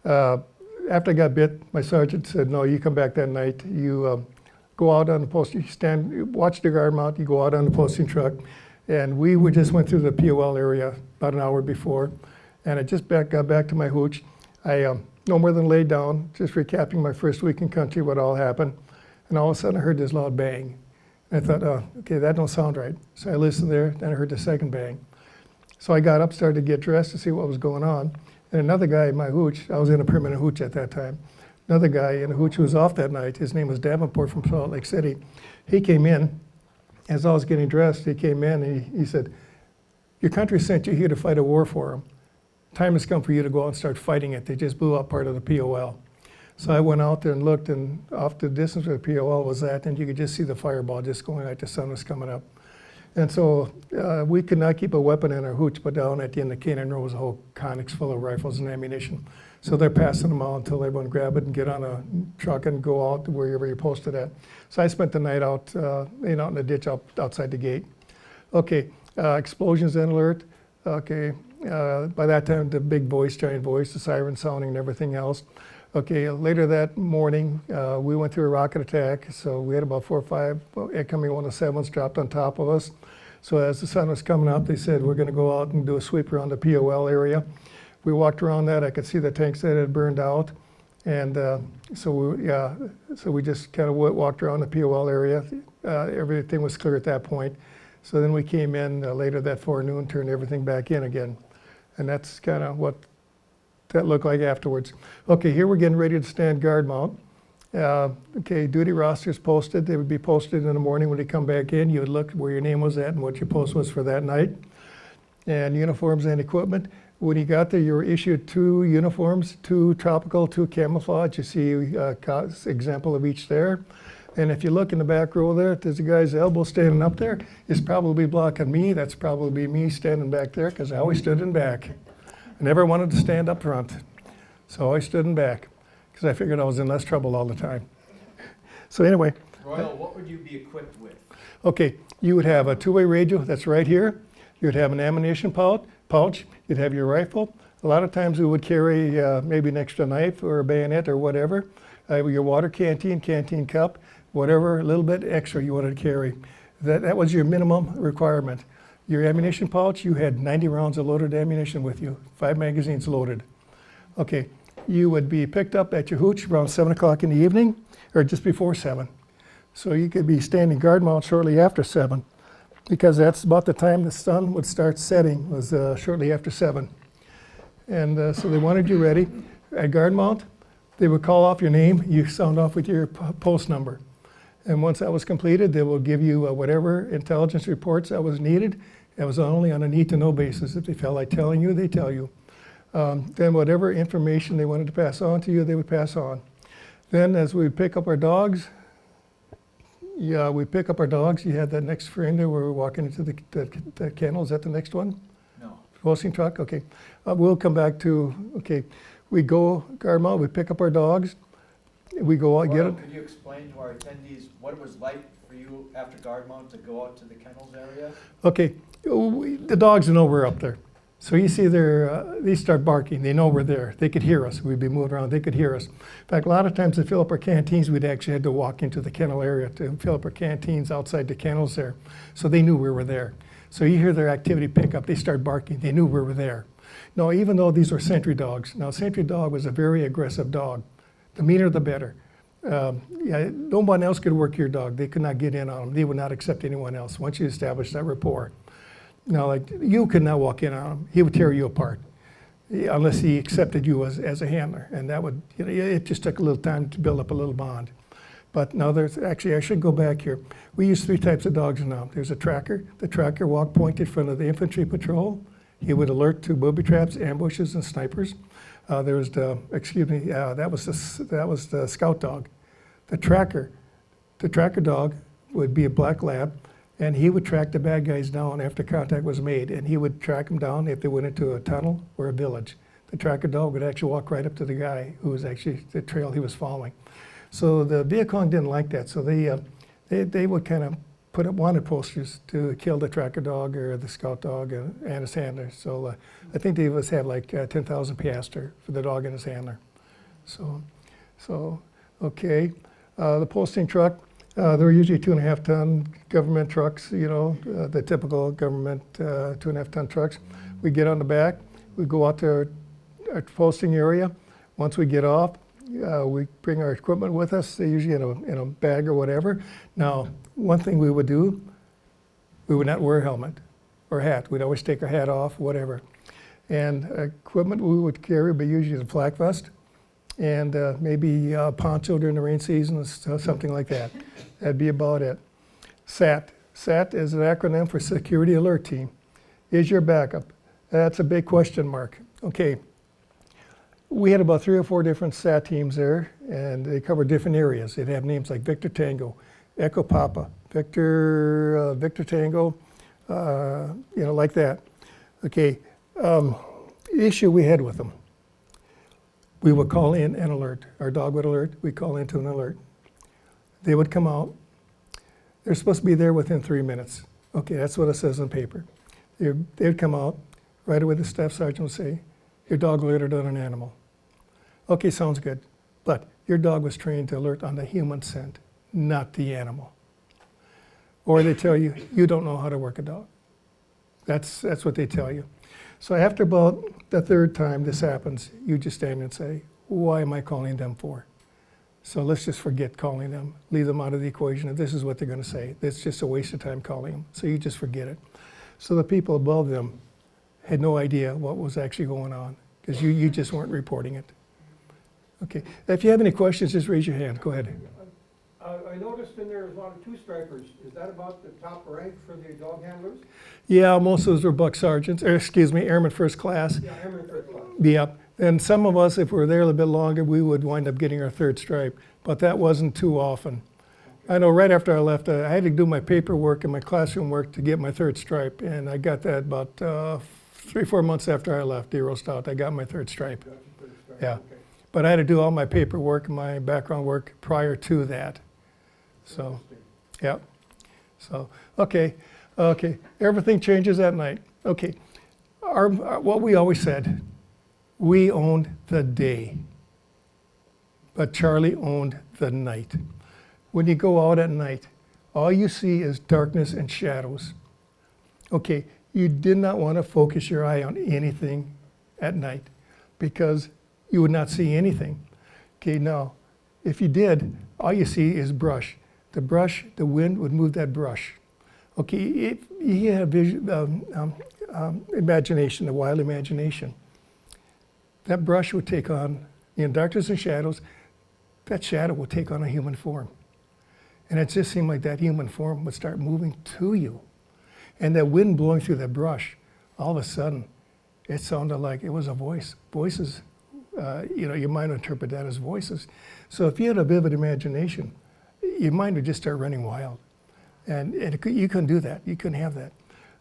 After I got bit, my sergeant said, no, you come back that night. You go out on the posting, watch the guard mount, you go out on the posting truck. And we just went through the POL area about an hour before. And I just got back to my hooch. I no more than laid down, just recapping my first week in country, what all happened. And all of a sudden I heard this loud bang. And I thought, oh, okay, that don't sound right. So I listened there, then I heard the second bang. So I got up, started to get dressed to see what was going on. And another guy in my hooch, I was in a permanent hooch at that time, another guy in a hooch who was off that night, his name was Davenport from Salt Lake City. He came in, as I was getting dressed, he came in and he said, your country sent you here to fight a war for them. Time has come for you to go out and start fighting it. They just blew up part of the POL. So I went out there and looked, and off the distance where the POL was at, and you could just see the fireball just going like the sun was coming up. And so we could not keep a weapon in our hooch, but down at the end of Canine Row was a whole Connex full of rifles and ammunition. So they're passing them out until everyone grab it and get on a truck and go out to wherever you're posted at. So I spent the night out, out in the ditch outside the gate. Okay, explosions and alert. Okay, by that time the big voice, giant voice, the siren sounding and everything else. Okay, later that morning, we went through a rocket attack. So we had about 4 or 5 incoming 107s dropped on top of us. So as the sun was coming up, they said, we're gonna go out and do a sweep around the POL area. We walked around that. I could see the tanks that had burned out. And so we just kind of walked around the POL area. Everything was clear at that point. So then we came in later that forenoon, turned everything back in again. And that's kind of what that looked like afterwards. Okay, here we're getting ready to stand guard mount. Okay, duty rosters posted. They would be posted in the morning when you come back in. You would look where your name was at and what your post was for that night. And uniforms and equipment. When you got there, you were issued 2 uniforms, 2 tropical, 2 camouflage. You see example of each there. And if you look in the back row there, there's a guy's elbow standing up there. It's probably blocking me. That's probably me standing back there, because I always stood in back. I never wanted to stand up front. So I stood in back, because I figured I was in less trouble all the time. So anyway. Royal, what would you be equipped with? Okay, you would have a 2-way radio that's right here. You'd have an ammunition pouch, you'd have your rifle. A lot of times we would carry maybe an extra knife or a bayonet or whatever, your water canteen cup, whatever, a little bit extra you wanted to carry. That was your minimum requirement. Your ammunition pouch, you had 90 rounds of loaded ammunition with you, 5 magazines loaded. Okay, you would be picked up at your hooch around 7 o'clock in the evening, or just before 7. So you could be standing guard mount shortly after 7, because that's about the time the sun would start setting, was shortly after 7. And so they wanted you ready. At guard mount, they would call off your name, you sound off with your post number. And once that was completed, they will give you whatever intelligence reports that was needed. It was only on a need-to-know basis. If they felt like telling you, they tell you. Then whatever information they wanted to pass on to you, they would pass on. Then as we pick up our dogs, we pick up our dogs. You had that next frame there where we're walking into the kennel. Is that the next one? No. Posting truck, okay. We'll come back to, okay, we go guard mount, we pick up our dogs. We go out, get it. Could you explain to our attendees what it was like for you after guard mount to go out to the kennels area? Okay, the dogs know we're up there. So you see they start barking, they know we're there. They could hear us, we'd be moving around, they could hear us. In fact, a lot of times to fill up our canteens, we'd actually had to walk into the kennel area to fill up our canteens outside the kennels there. So they knew we were there. So you hear their activity pick up, they start barking, they knew we were there. Now, even though these were sentry dogs, now sentry dog was a very aggressive dog. The meaner the better. No one else could work your dog. They could not get in on them. They would not accept anyone else once you established that rapport. Now, like, you could not walk in on him. He would tear you apart unless he accepted you as a handler. And that would, it just took a little time to build up a little bond. But now I should go back here. We use 3 types of dogs now. There's a tracker. The tracker walked point in front of the infantry patrol. He would alert to booby traps, ambushes, and snipers. There was that was the scout dog. The tracker dog would be a black lab, and he would track the bad guys down after contact was made, and he would track them down if they went into a tunnel or a village. The tracker dog would actually walk right up to the guy who was actually the trail he was following. So the Viet Cong didn't like that, so they would kind of put up wanted posters to kill the tracker dog or the scout dog and his handler. So I think they must have like 10,000 piastres for the dog and his handler. So okay. The posting truck, they're usually 2.5 ton government trucks, the typical government 2.5 ton trucks. We get on the back, we go out to our posting area. Once we get off, we bring our equipment with us, usually in a bag or whatever. Now, one thing we would do, we would not wear a helmet or hat. We'd always take our hat off, whatever. And equipment we would carry, but usually a flak vest and maybe a poncho during the rain season, something like that. That'd be about it. SAT. SAT is an acronym for Security Alert Team. Is your backup? That's a big question mark. Okay. We had about 3 or 4 different SAT teams there, and they covered different areas. They'd have names like Victor Tango, Echo Papa, Victor Tango, like that. Okay, the issue we had with them, we would call in an alert. Our dog would alert, we'd call into an alert. They would come out. They're supposed to be there within 3 minutes. Okay, that's what it says on paper. They'd come out, right away the staff sergeant would say, your dog alerted on an animal. Okay, sounds good, but your dog was trained to alert on the human scent, not the animal. Or they tell you, you don't know how to work a dog. That's what they tell you. So after about the 3rd time this happens, you just stand and say, why am I calling them for? So let's just forget calling them, leave them out of the equation. If this is what they're going to say, it's just a waste of time calling them. So you just forget it. So the people above them had no idea what was actually going on because you just weren't reporting it. Okay, if you have any questions, just raise your hand. Go ahead. I noticed in there was a lot of 2-stripers. Is that about the top rank for the dog handlers? Yeah, most of those were buck sergeants, airman first class. Yeah, airman first class. Yeah, and some of us, if we were there a little bit longer, we would wind up getting our 3rd stripe, but that wasn't too often. I know right after I left, I had to do my paperwork and my classroom work to get my 3rd stripe, and I got that about 3-4 months after I left Hero Scout. I got my 3rd stripe. Got your 3rd stripe. Yeah. Okay. But I had to do all my paperwork and my background work prior to that. So, yeah. So, okay. Everything changes that night. Okay, what we always said, we owned the day, but Charlie owned the night. When you go out at night, all you see is darkness and shadows. Okay, you did not want to focus your eye on anything at night because you would not see anything. Okay, now, if you did, all you see is brush. The wind would move that brush. Okay, if you have imagination, a wild imagination, that brush would take on, in darkness and shadows, that shadow would take on a human form. And it just seemed like that human form would start moving to you. And that wind blowing through that brush, all of a sudden, it sounded like it was a voice. Voices, your mind would interpret that as voices. So if you had a vivid imagination, your mind would just start running wild. And you couldn't do that. You couldn't have that.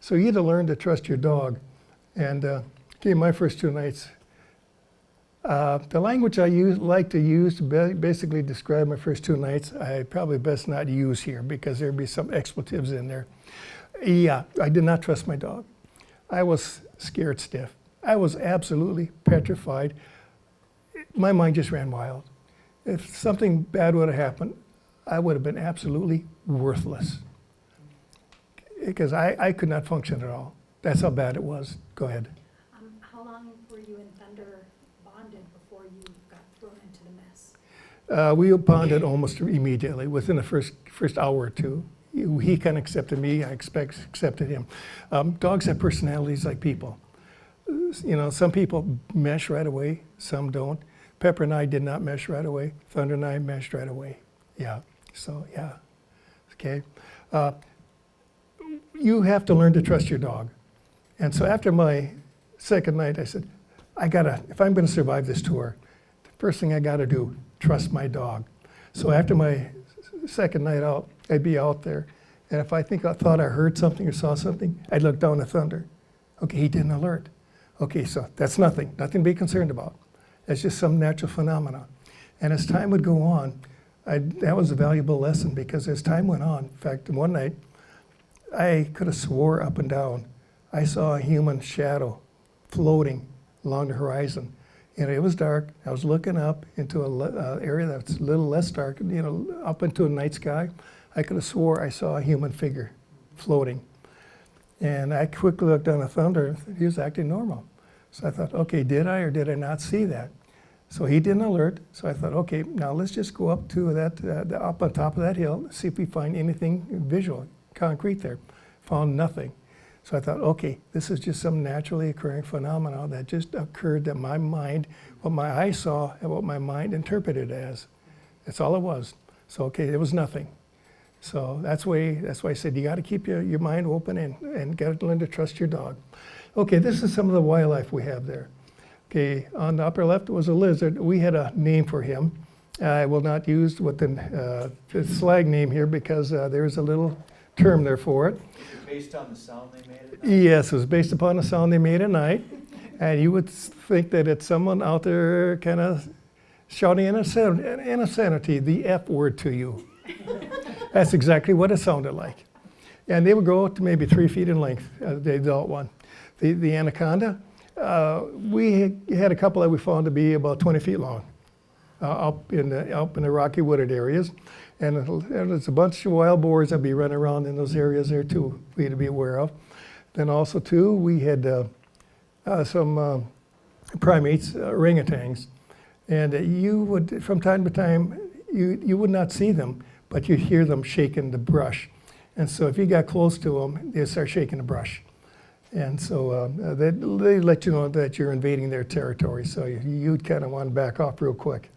So you had to learn to trust your dog. And my first 2 nights, the language I like to use to basically describe my first 2 nights, I probably best not use here because there'd be some expletives in there. Yeah, I did not trust my dog. I was scared stiff. I was absolutely petrified. My mind just ran wild. If something bad would have happened, I would have been absolutely worthless because I could not function at all. That's how bad it was. Go ahead. How long were you and Thunder bonded before you got thrown into the mess? We bonded almost immediately, within the first hour or two. He kind of accepted me, I accepted him. Dogs have personalities like people. Some people mesh right away, some don't. Pepper and I did not mesh right away. Thunder and I meshed right away. Yeah, so yeah, okay. You have to learn to trust your dog. And so after my second night, I said, if I'm gonna survive this tour, the first thing I gotta do, trust my dog. So after my second night out, I'd be out there, and if I thought I heard something or saw something, I'd look down at Thunder. Okay, he didn't alert. Okay, so that's nothing to be concerned about. That's just some natural phenomenon. And as time would go on, that was a valuable lesson because as time went on, in fact, one night, I could have swore up and down, I saw a human shadow floating along the horizon. And it was dark. I was looking up into an area that's a little less dark, up into a night sky. I could have swore I saw a human figure floating. And I quickly looked down at Thunder. He was acting normal. So I thought, okay, did I or did I not see that? So he didn't alert. So I thought, okay, now let's just go up to up on top of that hill, see if we find anything visual, concrete there. Found nothing. So I thought, okay, this is just some naturally occurring phenomena that just occurred that my mind, what my eyes saw and what my mind interpreted as. That's all it was. So, okay, it was nothing. So that's why I said you got to keep your mind open and got to learn to trust your dog. Okay, this is some of the wildlife we have there. Okay, on the upper left was a lizard. We had a name for him. I will not use the slang name here because there's a little term there for it. Based on the sound they made at night? Yes, it was based upon the sound they made at night. And you would think that it's someone out there kind of shouting insanity, the F word to you. That's exactly what it sounded like. And they would grow to maybe 3 feet in length, the adult one. The anaconda, we had a couple that we found to be about 20 feet long up in the rocky wooded areas. And there's a bunch of wild boars that be running around in those areas there too, we had to be aware of. Then also too, we had some primates, orangutans, and you would, from time to time, you would not see them, but you'd hear them shaking the brush. And so if you got close to them, they'd start shaking the brush. And so they let you know that you're invading their territory, so you'd kind of want to back off real quick.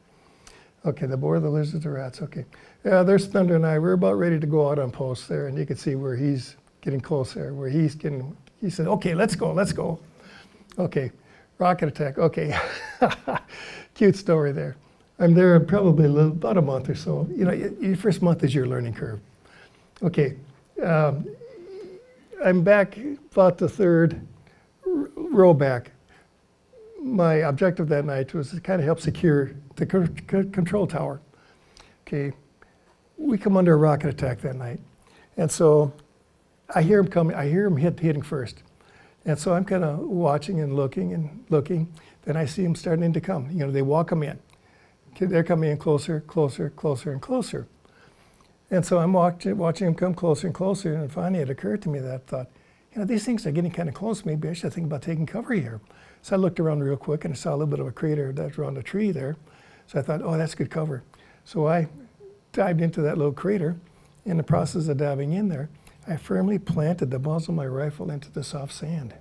Okay, the boar, the lizards, the rats, okay. Yeah, there's Thunder and I. We're about ready to go out on post there, and you can see where he's getting close there, where he said, okay, let's go. Okay, rocket attack, okay. Cute story there. I'm there probably about a month or so. Your first month is your learning curve. Okay, I'm back about the third row back. My objective that night was to kind of help secure the control tower. Okay, we come under a rocket attack that night. And so I hear him coming, I hear him hitting first. And so I'm kind of watching and looking. Then I see them starting to come. You know, they walk them in. Okay, they're coming in closer, closer, closer, and closer. And so I'm watching them come closer and closer. And finally it occurred to me that I thought, you know, these things are getting kind of close. Maybe I should think about taking cover here. So I looked around real quick and I saw a little bit of a crater that's around a tree there. So I thought, oh, that's good cover. So I dived into that little crater. In the process of diving in there, I firmly planted the muzzle of my rifle into the soft sand.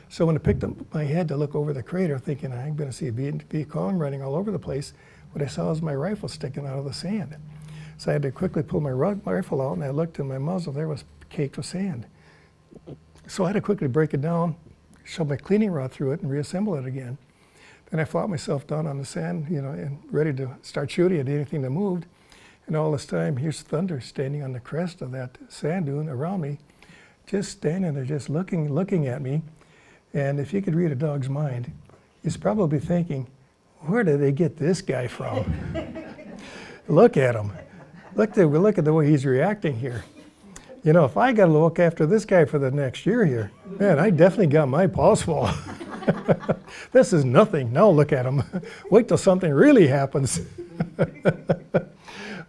So when I picked up my head to look over the crater, thinking I'm going to see a vehicle running all over the place, what I saw was my rifle sticking out of the sand. So I had to quickly pull my rifle out, and I looked, and my muzzle there was caked with sand. So I had to quickly break it down, shove my cleaning rod through it, and reassemble it again. Then I flopped myself down on the sand, you know, and ready to start shooting at anything that moved. And all this time, here's Thunder standing on the crest of that sand dune around me, just standing there, just looking at me. And if you could read a dog's mind, he's probably thinking, where did they get this guy from? Look at him. Look at the way he's reacting here. You know, if I got to look after this guy for the next year here, man, I definitely got my paws full. This is nothing. Now look at him. Wait till something really happens.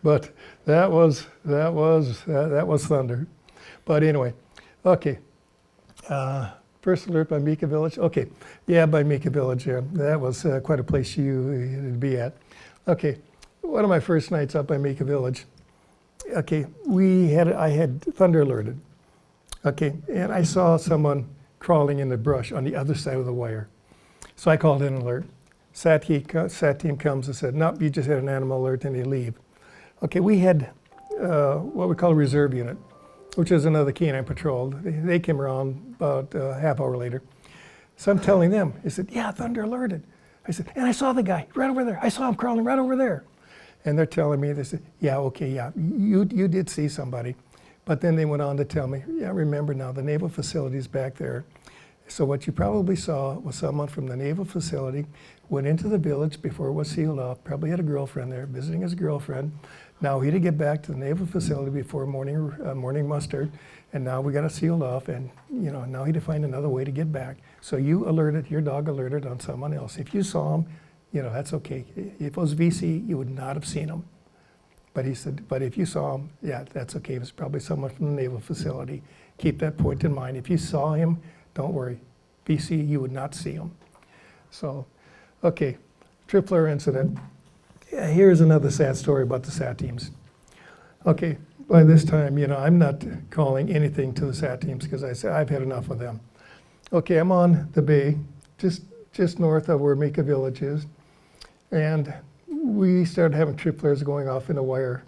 But that was Thunder. But anyway, okay. First alert by Mika Village. Okay, yeah, by Mika Village. Yeah, that was quite a place to be at. Okay, one of my first nights up by Mika Village. Okay, I had Thunder alerted. Okay, and I saw someone crawling in the brush on the other side of the wire. So I called in an alert. SAT team comes and said, nope, you just had an animal alert, and they leave. Okay, we had what we call a reserve unit, which is another canine patrol. They came around about a half hour later. So I'm telling them, they said, yeah, Thunder alerted. I said, and I saw the guy right over there. I saw him crawling right over there. And they're telling me, they said, yeah, okay, yeah, you did see somebody. But then they went on to tell me, yeah, remember now, the naval facility is back there. So what you probably saw was someone from the naval facility went into the village before it was sealed off, probably had a girlfriend there, visiting his girlfriend. Now he had to get back to the naval facility before morning muster, and now we got it sealed off, and you know, now he had to find another way to get back. So you alerted, your dog alerted on someone else. If you saw him, you know, that's okay. If it was VC, you would not have seen him. But he said, but if you saw him, yeah, that's okay. It was probably someone from the naval facility. Keep that point in mind. If you saw him, don't worry. VC, you would not see him. So, okay, tripler incident. Yeah, here's another sad story about the SAT teams. Okay, by this time, you know, I'm not calling anything to the SAT teams because I said I've had enough of them. Okay, I'm on the bay, just north of where Mika Village is, and we started having trip flares going off in a wire,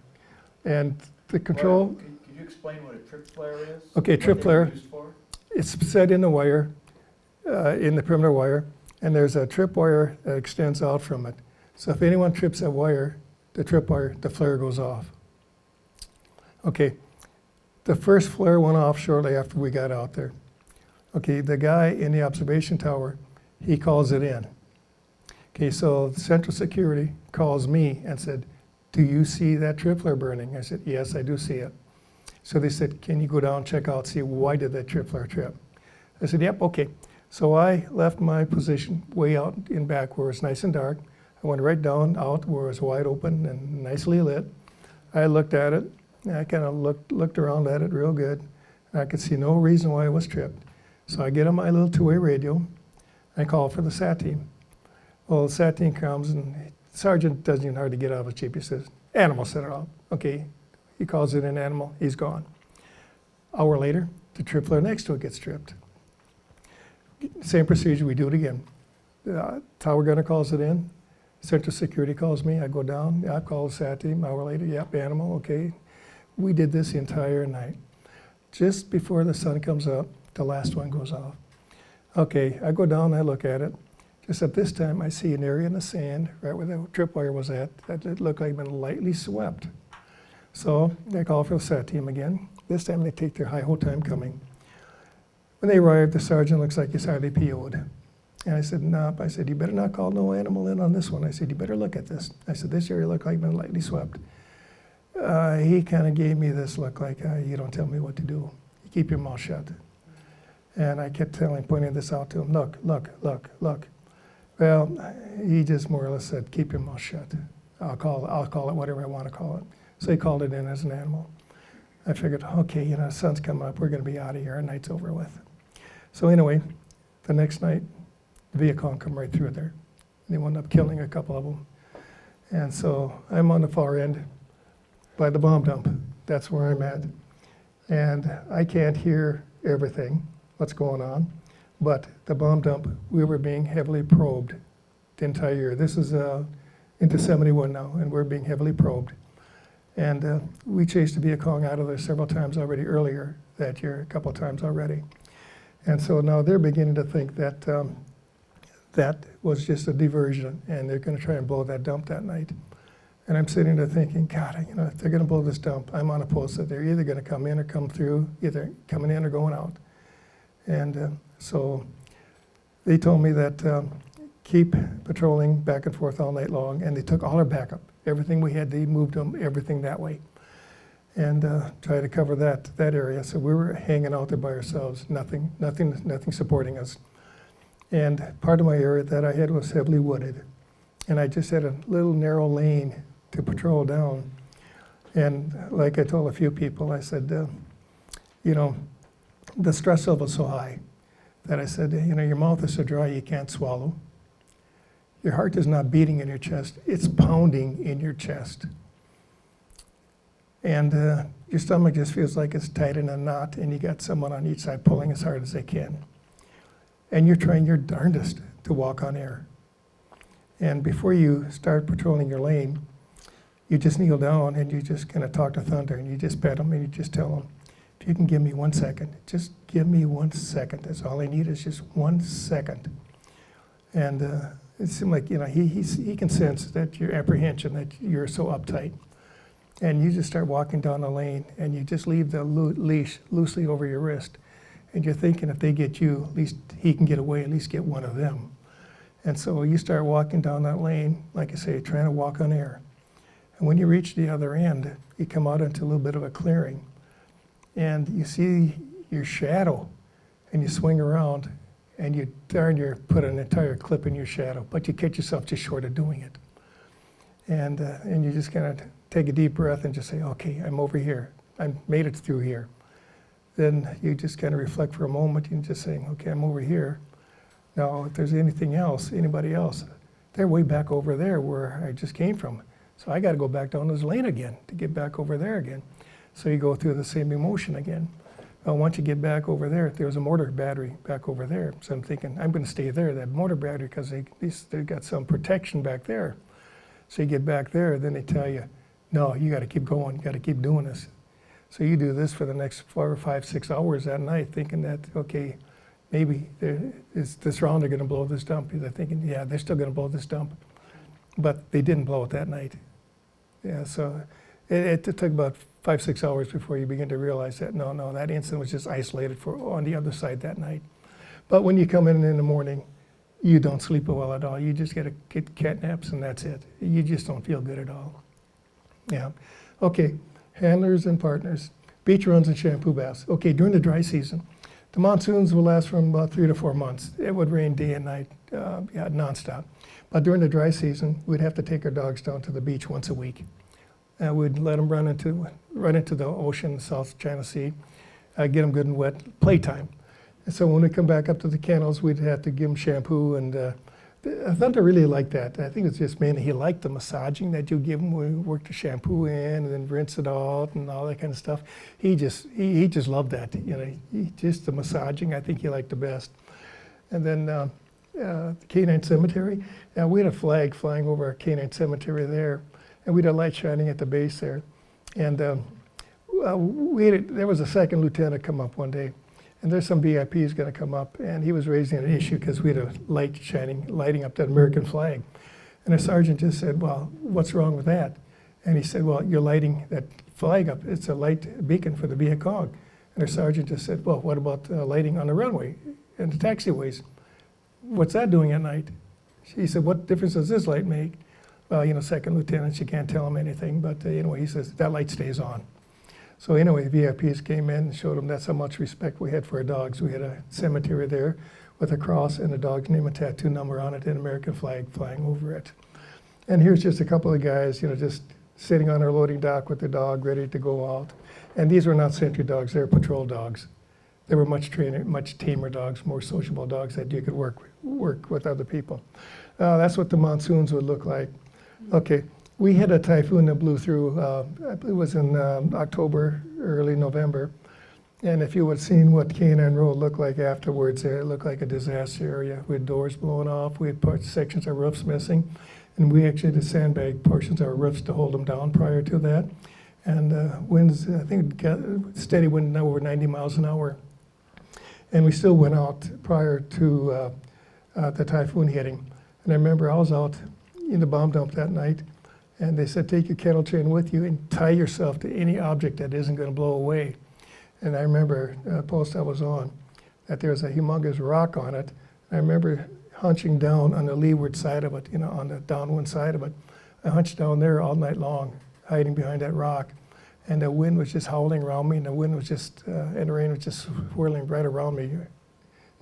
and the control. Well, could you explain what a trip flare is? Okay, trip flare. Used for? It's set in the wire, in the perimeter wire, and there's a trip wire that extends out from it. So if anyone trips that wire, the trip wire, the flare goes off. Okay, the first flare went off shortly after we got out there. Okay, the guy in the observation tower, he calls it in. Okay, so Central Security calls me and said, do you see that trip flare burning? I said, yes, I do see it. So they said, can you go down, check out, see why did that trip flare trip? I said, yep, okay. So I left my position way out in back where it's nice and dark. I went right down out where it was wide open and nicely lit. I looked at it, and I kind of looked around at it real good, and I could see no reason why it was tripped. So I get on my little two-way radio, I call for the SAT team. Well, the SAT team comes, and the sergeant doesn't even hardly get out of his jeep. He says, animal set it off. Okay, he calls it an animal, he's gone. Hour later, the trip flare next to it gets tripped. Same procedure, we do it again. Tower gunner calls it in. Central Security calls me, I go down, I call the SAT team, hour later, yep, animal, okay. We did this the entire night. Just before the sun comes up, the last one goes off. Okay, I go down, I look at it. Just at this time, I see an area in the sand, right where the tripwire was at, that it looked like it had been lightly swept. So I call for the SAT team again. This time they take their high-ho time coming. When they arrive, the sergeant looks like he's hardly PO'd. And I said, nope. I said, you better not call no animal in on this one. I said, you better look at this. I said, this area looked like it's been lightly swept. He kind of gave me this look like, you don't tell me what to do. You keep your mouth shut. And I kept pointing this out to him, look, look, look, look. Well, he just more or less said, keep your mouth shut. I'll call it whatever I want to call it. So he called it in as an animal. I figured, okay, the sun's coming up, we're going to be out of here, our night's over with. So anyway, the next night, the Vietcong come right through there. They wound up killing a couple of them. And so I'm on the far end by the bomb dump. That's where I'm at. And I can't hear everything, what's going on. But the bomb dump, we were being heavily probed the entire year. This is into 71 now, and we're being heavily probed. And we chased the Vietcong out of there several times already earlier that year, a couple of times already. And so now they're beginning to think that that was just a diversion, and they're going to try and blow that dump that night. And I'm sitting there thinking, God, if they're going to blow this dump, I'm on a post that they're either going to come in or come through, either coming in or going out. And so they told me that keep patrolling back and forth all night long, and they took all our backup. Everything we had, they moved them, everything that way, and try to cover that area. So we were hanging out there by ourselves, nothing supporting us. And part of my area that I had was heavily wooded, and I just had a little narrow lane to patrol down. And like I told a few people, I said, the stress level is so high that I said, your mouth is so dry you can't swallow. Your heart is not beating in your chest, it's pounding in your chest. And your stomach just feels like it's tight in a knot, and you got someone on each side pulling as hard as they can. And you're trying your darndest to walk on air. And before you start patrolling your lane, you just kneel down and you just kind of talk to Thunder, and you just pet him and you just tell him, if you can give me 1 second, just give me 1 second. That's all I need is just 1 second. And it seemed like, he can sense that your apprehension, that you're so uptight. And you just start walking down the lane, and you just leave the leash loosely over your wrist. And you're thinking if they get you, at least he can get away, at least get one of them. And so you start walking down that lane, like I say, trying to walk on air. And when you reach the other end, you come out into a little bit of a clearing. And you see your shadow, and you swing around, and you put an entire clip in your shadow, but you catch yourself just short of doing it. And you just kind of take a deep breath and just say, okay, I'm over here. I made it through here. Then you just kind of reflect for a moment and just saying, okay, I'm over here. Now, if there's anything else, anybody else, they're way back over there where I just came from. So I got to go back down this lane again to get back over there again. So you go through the same emotion again. Well, once you get back over there, there's a mortar battery back over there. So I'm thinking, I'm going to stay there, that mortar battery, because they got some protection back there. So you get back there, then they tell you, no, you got to keep going, you got to keep doing this. So you do this for the next 4 or 5, 6 hours that night, thinking that, okay, maybe this round they're going to blow this dump. They're thinking, yeah, they're still going to blow this dump. But they didn't blow it that night. Yeah, so it took about 5, 6 hours before you begin to realize that, no, that incident was just isolated on the other side that night. But when you come in the morning, you don't sleep well at all. You just get cat naps, and that's it. You just don't feel good at all. Yeah. Okay, handlers and partners. Beach runs and shampoo baths. Okay, during the dry season, the monsoons will last from about 3 to 4 months. It would rain day and night, nonstop. But during the dry season, we'd have to take our dogs down to the beach once a week. We'd let them run into the ocean, South China Sea, get them good and wet, playtime. And so when we come back up to the kennels, we'd have to give them shampoo, and Thunder really liked that. I think it's just mainly he liked the massaging that you give him. We worked the shampoo in and then rinse it out and all that kind of stuff. He just loved that. Just the massaging, I think he liked the best. And then the canine cemetery. Now we had a flag flying over our canine cemetery there, and we had a light shining at the base there. And there was a second lieutenant come up one day. And there's some VIPs going to come up, and he was raising an issue because we had a light lighting up that American flag. And the sergeant just said, well, what's wrong with that? And he said, well, you're lighting that flag up. It's a light beacon for the Vietcong. And the sergeant just said, well, what about lighting on the runway and the taxiways? What's that doing at night? He said, what difference does this light make? Well, second lieutenant, you can't tell him anything, but anyway, he says, that light stays on. So anyway, VIPs came in and showed them that's how much respect we had for our dogs. We had a cemetery there with a cross and a dog's name and tattoo number on it and an American flag flying over it. And here's just a couple of guys, just sitting on our loading dock with their dog ready to go out. And these were not sentry dogs, they were patrol dogs. They were much tamer dogs, more sociable dogs that you could work with other people. That's what the monsoons would look like. Okay, we had a typhoon that blew through, it was in October, early November. And if you would have seen what Canine Road looked like afterwards there, it looked like a disaster area. We had doors blown off, we had sections of roofs missing, and we actually had to sandbag portions of our roofs to hold them down prior to that. And winds, I think, got steady wind over 90 miles an hour. And we still went out prior to the typhoon hitting. And I remember I was out in the bomb dump that night, and they said, take your kettle chain with you and tie yourself to any object that isn't going to blow away. And I remember a post I was on, that there was a humongous rock on it. I remember hunching down on the leeward side of it, on the downwind side of it. I hunched down there all night long, hiding behind that rock. And the wind was just howling around me, and the wind was just, and the rain was just whirling right around me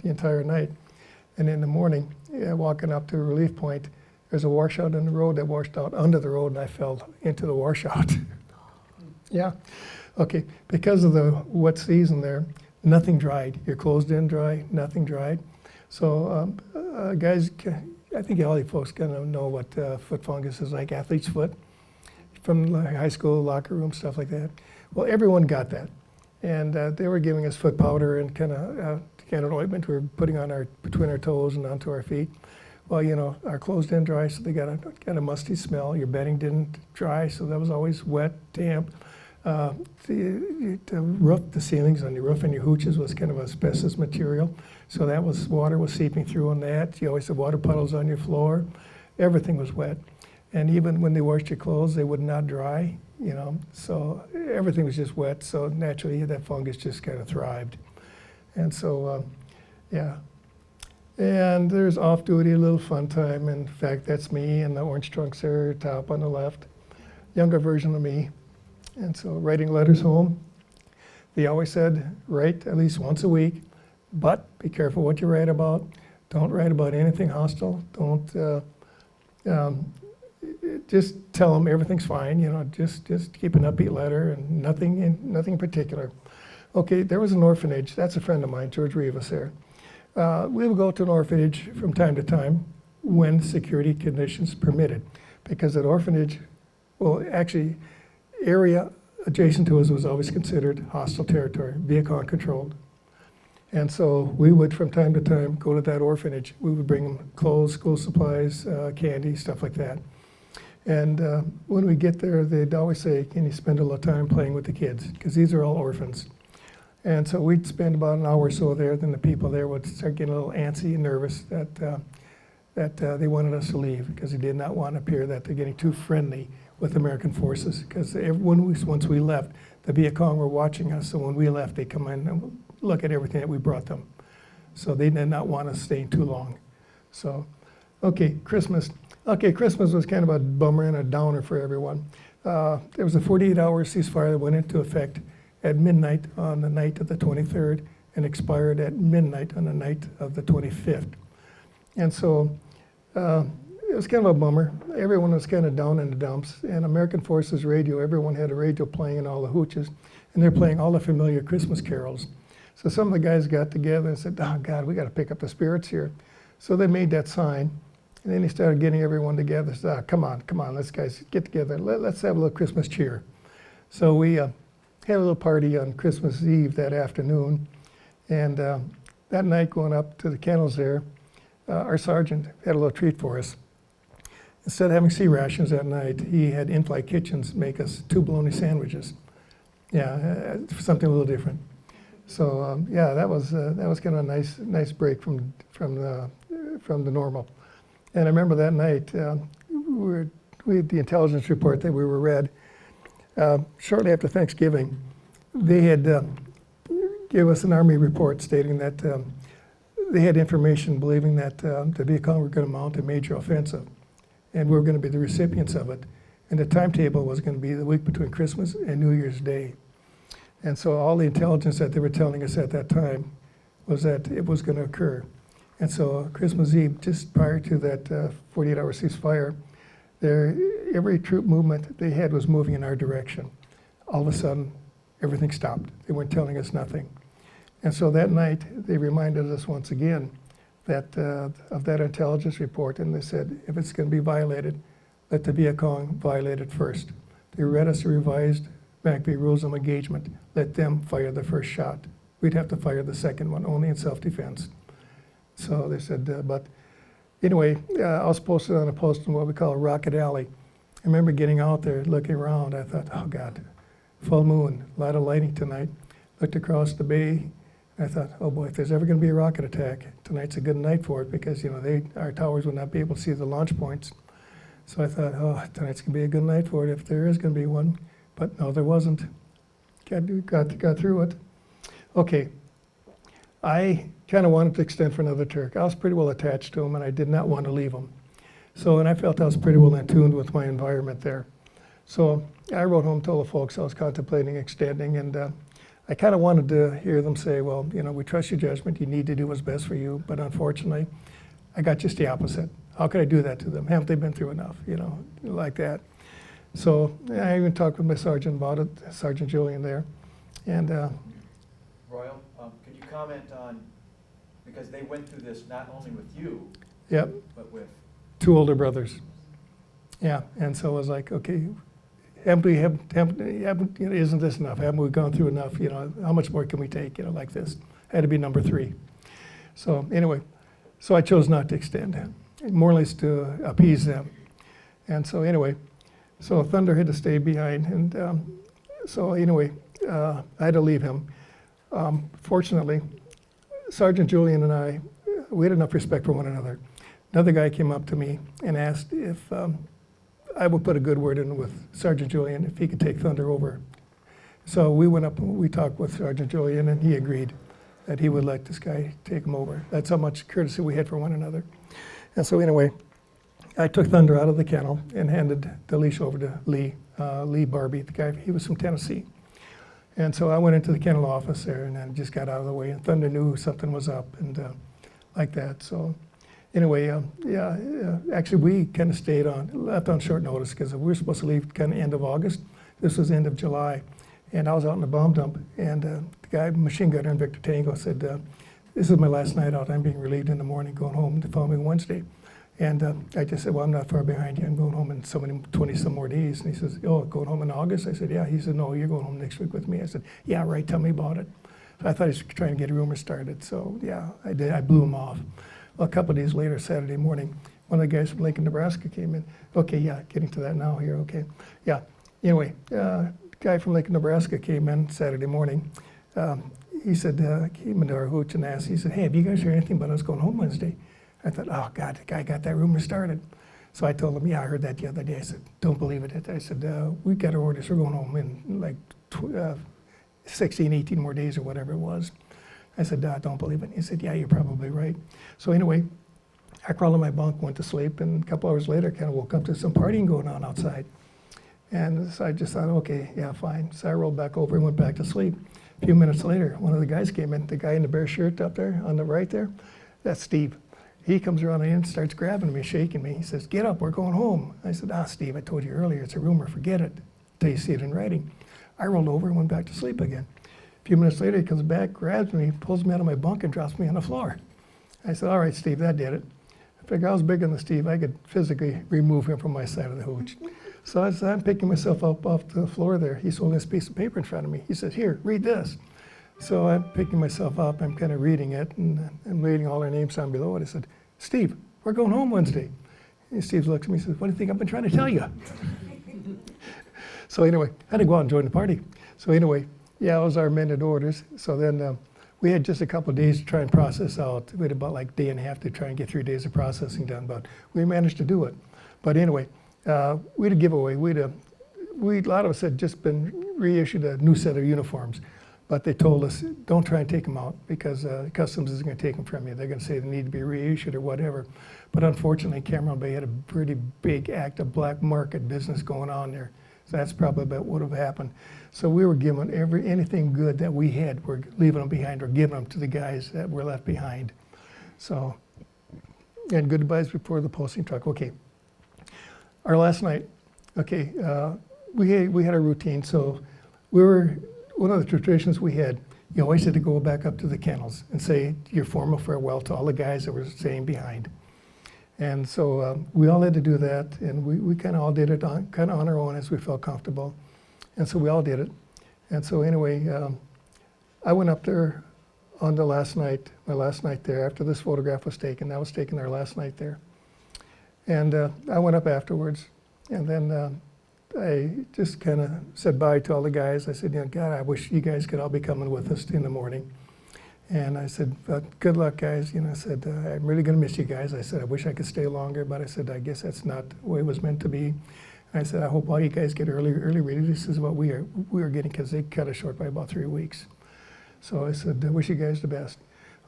the entire night. And in the morning, walking up to a relief point, there's a washout in the road that washed out under the road, and I fell into the washout. Yeah. Okay, because of the wet season there, nothing dried. Your clothes didn't dry, nothing dried. So guys, I think all you folks kind of know what foot fungus is like, athlete's foot, from high school, locker room, stuff like that. Well, everyone got that. And they were giving us foot powder and kind of ointment we were putting on between our toes and onto our feet. Well, our clothes didn't dry, so they got a kind of musty smell. Your bedding didn't dry, so that was always wet, damp. The roof, the ceilings on your roof and your hooches was kind of asbestos material, so water was seeping through on that. You always had water puddles on your floor. Everything was wet. And even when they washed your clothes, they would not dry, so everything was just wet. So naturally, that fungus just kind of thrived. And so, yeah. And there's off-duty, a little fun time. In fact, that's me and the orange trunks there, top on the left. Younger version of me. And so writing letters home. They always said, write at least once a week, but be careful what you write about. Don't write about anything hostile. Don't, just tell them everything's fine, just keep an upbeat letter and nothing in particular. Okay, there was an orphanage. That's a friend of mine, George Rivas there. We would go to an orphanage from time to time when security conditions permitted, because that orphanage, actually, area adjacent to us was always considered hostile territory, Vietcong controlled. And so we would, from time to time, go to that orphanage. We would bring them clothes, school supplies, candy, stuff like that. And when we get there, they'd always say, can you spend a little time playing with the kids? Because these are all orphans. And so we'd spend about an hour or so there, then the people there would start getting a little antsy and nervous that they wanted us to leave, because they did not want to appear that they're getting too friendly with American forces. Because once we left, the Viet Cong were watching us, so when we left, they come in and look at everything that we brought them. So they did not want us staying too long. So, okay, Christmas. Okay, Christmas was kind of a bummer and a downer for everyone. There was a 48-hour ceasefire that went into effect at midnight on the night of the 23rd and expired at midnight on the night of the 25th. And so it was kind of a bummer. Everyone was kind of down in the dumps. And American Forces radio, everyone had a radio playing in all the hooches, and they're playing all the familiar Christmas carols. So some of the guys got together and said, oh God, we got to pick up the spirits here. So they made that sign. And then he started getting everyone together. Said, come on, let's guys get together. Let's have a little Christmas cheer. So we had a little party on Christmas Eve that afternoon. And that night, going up to the kennels there, our sergeant had a little treat for us. Instead of having sea rations that night, he had in-flight kitchens make us 2 bologna sandwiches. Yeah, something a little different. So yeah, that was kind of a nice break from the normal. And I remember that night, we had the intelligence report that we were read. Shortly after Thanksgiving, they had gave us an Army report stating that they had information believing that the Viet Cong were going to mount a major offensive, and we were going to be the recipients of it. And the timetable was going to be the week between Christmas and New Year's Day. And so all the intelligence that they were telling us at that time was that it was going to occur. And so Christmas Eve, just prior to that 48-hour ceasefire, every troop movement they had was moving in our direction. All of a sudden, everything stopped. They weren't telling us nothing. And so that night, they reminded us once again that of that intelligence report, and they said, if it's going to be violated, let the Viet Cong violate it first. They read us the revised Back Bay rules of engagement. Let them fire the first shot. We'd have to fire the second one, only in self-defense. So they said, but anyway, I was posted on a post in what we call a rocket alley. I remember getting out there, looking around. I thought, oh God, full moon, a lot of lighting tonight. Looked across the bay. I thought, oh boy, if there's ever going to be a rocket attack, tonight's a good night for it because our towers would not be able to see the launch points. So I thought, oh, tonight's going to be a good night for it if there is going to be one. But no, there wasn't. Got through it. Okay, I kind of wanted to extend for another Turk. I was pretty well attached to him, and I did not want to leave him. So, and I felt I was pretty well in tune with my environment there. So I wrote home, told the folks I was contemplating extending, and I kind of wanted to hear them say, well, we trust your judgment. You need to do what's best for you. But unfortunately, I got just the opposite. How could I do that to them? Haven't they been through enough, like that? So I even talked with my sergeant about it, Sergeant Julian there. And Royal, could you comment on, because they went through this not only with you, yep, but with 2 older brothers. Yeah, and so I was like, okay, isn't this enough? Haven't we gone through enough? How much more can we take, like this? I had to be number 3. So anyway, so I chose not to extend, more or less to appease them. And so anyway, so Thunder had to stay behind. And so anyway, I had to leave him. Fortunately, Sergeant Julian and I, we had enough respect for one another. Another guy came up to me and asked if I would put a good word in with Sergeant Julian if he could take Thunder over. So we went up and we talked with Sergeant Julian, and he agreed that he would let this guy take him over. That's how much courtesy we had for one another. And so anyway, I took Thunder out of the kennel and handed the leash over to Lee Barbie, the guy, he was from Tennessee. And so I went into the kennel office there and then just got out of the way, and Thunder knew something was up and like that. So anyway, actually we kind of left on short notice because we were supposed to leave kind of end of August. This was end of July. And I was out in the bomb dump, and the guy, machine gunner in Victor Tango, said, this is my last night out. I'm being relieved in the morning, going home the following Wednesday. And I just said, well, I'm not far behind you. I'm going home in 20-some more days. And he says, oh, going home in August? I said, yeah. He said, no, you're going home next week with me. I said, yeah, right, tell me about it. So I thought he was trying to get a rumor started. So yeah, I did. I blew him off. Well, a couple of days later, Saturday morning, one of the guys from Lincoln, Nebraska came in. Okay, yeah, getting to that now here, okay. Yeah, anyway, guy from Lincoln, Nebraska came in Saturday morning. He said, came into our hooch and asked, he said, hey, have you guys heard anything about us going home Wednesday? I thought, oh God, the guy got that rumor started. So I told him, yeah, I heard that the other day. I said, don't believe it. I said, we got our orders. We're going home in like 16, 18 more days or whatever it was. I said, don't believe it. He said, yeah, you're probably right. So anyway, I crawled in my bunk, went to sleep, and a couple hours later, kind of woke up to some partying going on outside. And so I just thought, okay, yeah, fine. So I rolled back over and went back to sleep. A few minutes later, one of the guys came in, the guy in the bear shirt up there on the right there, that's Steve. He comes around and starts grabbing me, shaking me. He says, get up, we're going home. I said, Steve, I told you earlier, it's a rumor, forget it, until you see it in writing. I rolled over and went back to sleep again. A few minutes later, he comes back, grabs me, pulls me out of my bunk and drops me on the floor. I said, all right, Steve, that did it. I figured I was bigger than Steve. I could physically remove him from my side of the hooch. So I'm picking myself up off the floor there. He's holding this piece of paper in front of me. He says, here, read this. So I'm picking myself up. I'm kind of reading it, and I'm reading all our names down below it. I said, Steve, we're going home Wednesday. And Steve looks at me and says, what do you think I've been trying to tell you? So anyway, I had to go out and join the party. So anyway, yeah, it was our amended orders. So then we had just a couple of days to try and process out. We had about like a day and a half to try and get 3 days of processing done, but we managed to do it. But anyway, we had a giveaway. A lot of us had just been reissued a new set of uniforms, but they told us, don't try and take them out because Customs isn't going to take them from you. They're going to say they need to be reissued or whatever. But unfortunately, Cameron Bay had a pretty big active black market business going on there. So that's probably about what would have happened. So we were giving anything good that we had, we're leaving them behind or giving them to the guys that were left behind. So, and goodbyes before the posting truck. Okay. Our last night, okay, we had a routine. So one of the traditions we had, you always had to go back up to the kennels and say your formal farewell to all the guys that were staying behind. And so we all had to do that, and we kind of all did it on our own as we felt comfortable. And so we all did it. And so anyway, I went up there on my last night there, after this photograph was taken. That was taken our last night there. And I went up afterwards, and then I just kind of said bye to all the guys. I said, God, I wish you guys could all be coming with us in the morning. And I said, good luck, guys. I said, I'm really going to miss you guys. I said, I wish I could stay longer, but I said, I guess that's not the way it was meant to be. And I said, I hope all you guys get early release. This is what we are getting, because they cut us short by about 3 weeks. So I said, I wish you guys the best.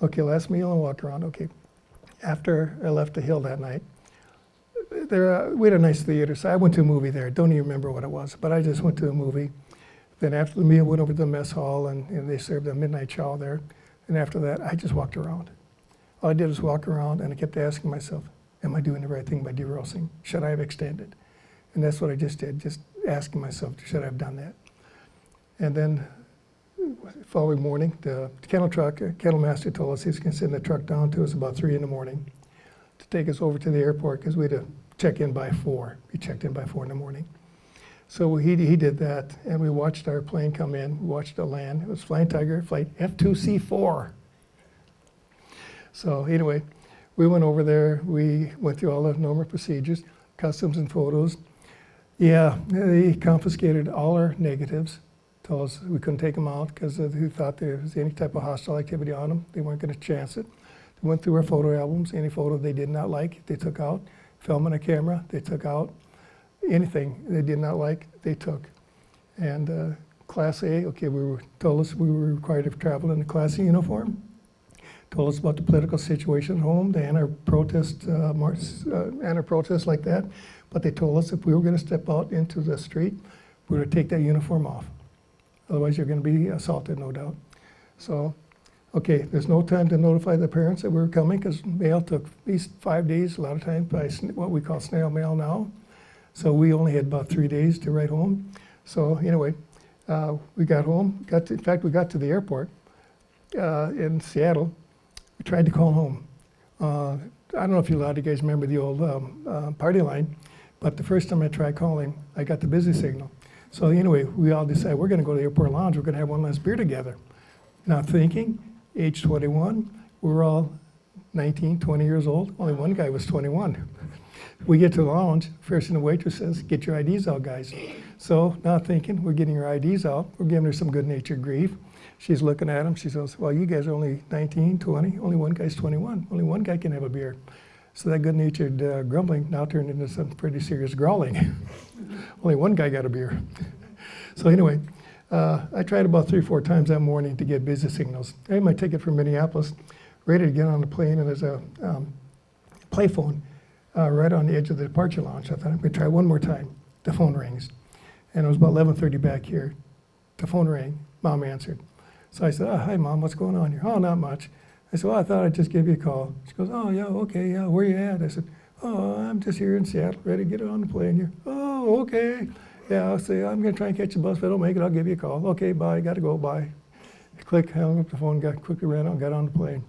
Okay, last meal and walk around. Okay. After I left the Hill that night, we had a nice theater, so I went to a movie there. Don't even remember what it was, but I just went to a movie. Then after the meal, went over to the mess hall, and they served a midnight chow there. And after that, I just walked around. All I did was walk around, and I kept asking myself, am I doing the right thing by deroasing? Should I have extended? And that's what I just did, just asking myself, should I have done that? And then the following morning, the kennel master told us he was going to send the truck down to us about 3 in the morning to take us over to the airport, because we had to check in by 4. We checked in by 4 in the morning. So he did that, and we watched our plane come in. We watched it land. It was Flying Tiger, flight F2C4. So anyway, we went over there. We went through all the normal procedures, customs and photos. Yeah, they confiscated all our negatives. Told us we couldn't take them out because they thought there was any type of hostile activity on them. They weren't going to chance it. They went through our photo albums. Any photo they did not like, they took out. Film on a camera, they took out. Anything they did not like, they took. And Class A, okay, told us we were required to travel in a Class A uniform. Told us about the political situation at home, the anti-protest like that. But they told us if we were going to step out into the street, we were to take that uniform off. Otherwise, you're going to be assaulted, no doubt. So, okay, there's no time to notify the parents that we were coming, because mail took at least 5 days, a lot of times by what we call snail mail now. So we only had about 3 days to write home. So anyway, we got home. In fact, we got to the airport in Seattle. We tried to call home. I don't know if a lot of you guys remember the old party line, but the first time I tried calling, I got the busy signal. So anyway, we all decided we're going to go to the airport lounge. We're going to have one last beer together. Not thinking, age 21, we're all 19, 20 years old. Only one guy was 21. We get to the lounge, first thing the waitress says, get your IDs out, guys. So not thinking, we're getting our IDs out. We're giving her some good-natured grief. She's looking at him. She says, well, you guys are only 19, 20. Only one guy's 21. Only one guy can have a beer. So that good-natured grumbling now turned into some pretty serious growling. Only one guy got a beer. So anyway, I tried about 3 or 4 times that morning to get busy signals. I had my ticket from Minneapolis, ready to get on the plane, and there's a play phone right on the edge of the departure lounge. I thought, I'm going to try one more time. The phone rings. And it was about 11:30 back here. The phone rang. Mom answered. So I said, oh, hi, Mom, what's going on here? Oh, not much. I said, well, I thought I'd just give you a call. She goes, oh, yeah, okay, yeah, where you at? I said, oh, I'm just here in Seattle, ready to get on the plane here. Oh, okay. Yeah, I'll say, I'm going to try and catch the bus. If I don't make it, I'll give you a call. Okay, bye, got to go, bye. Click, hung up the phone, quickly ran out, got on the plane.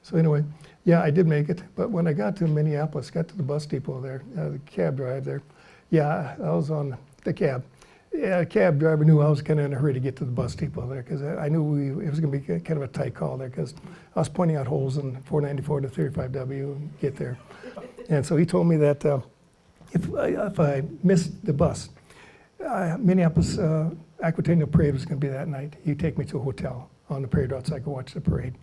So anyway, yeah, I did make it. But when I got to Minneapolis, got to the bus depot there, the cab drive there, yeah, I was on the cab. Yeah, the cab driver knew I was kind of in a hurry to get to the bus depot there, because I knew it was going to be kind of a tight call there, because I was pointing out holes in 494 to 35W and get there. And so he told me that if I missed the bus, Minneapolis Aquatennial Parade was going to be that night. He'd take me to a hotel on the parade route so I could watch the parade.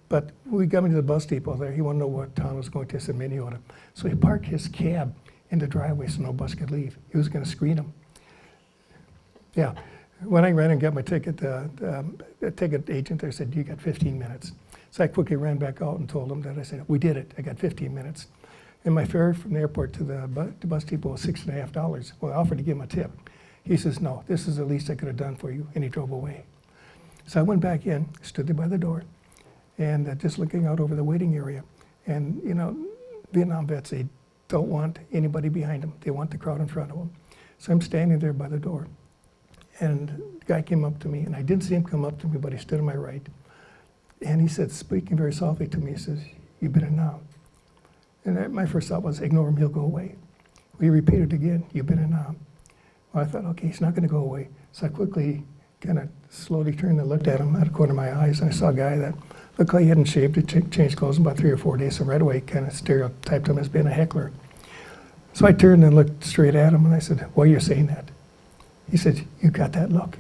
But we got me to the bus depot there. He wanted to know what town I was going to. I said Minneota. So he parked his cab in the driveway so no bus could leave. He was going to screen him. Yeah. When I ran and got my ticket, the ticket agent there said, you got 15 minutes. So I quickly ran back out and told him that. I said, we did it. I got 15 minutes. And my fare from the airport to the bus depot was $6.50. Well, I offered to give him a tip. He says, no, this is the least I could have done for you, and he drove away. So I went back in, stood there by the door, and just looking out over the waiting area. And, you know, Vietnam vets, they don't want anybody behind them. They want the crowd in front of them. So I'm standing there by the door, and the guy came up to me, and I didn't see him come up to me, but he stood on my right. And he said, speaking very softly to me, he says, "You've been in Nam." And my first thought was, ignore him, he'll go away. We repeated again, "You've been in Nam." Well, I thought, okay, he's not gonna go away. So I quickly kind of slowly turned and looked at him out of the corner of my eyes, and I saw a guy that looked like he hadn't shaved, he changed clothes in about 3 or 4 days, so right away kind of stereotyped him as being a heckler. So I turned and looked straight at him, and I said, "Why are you saying that?" He said, "You got that look."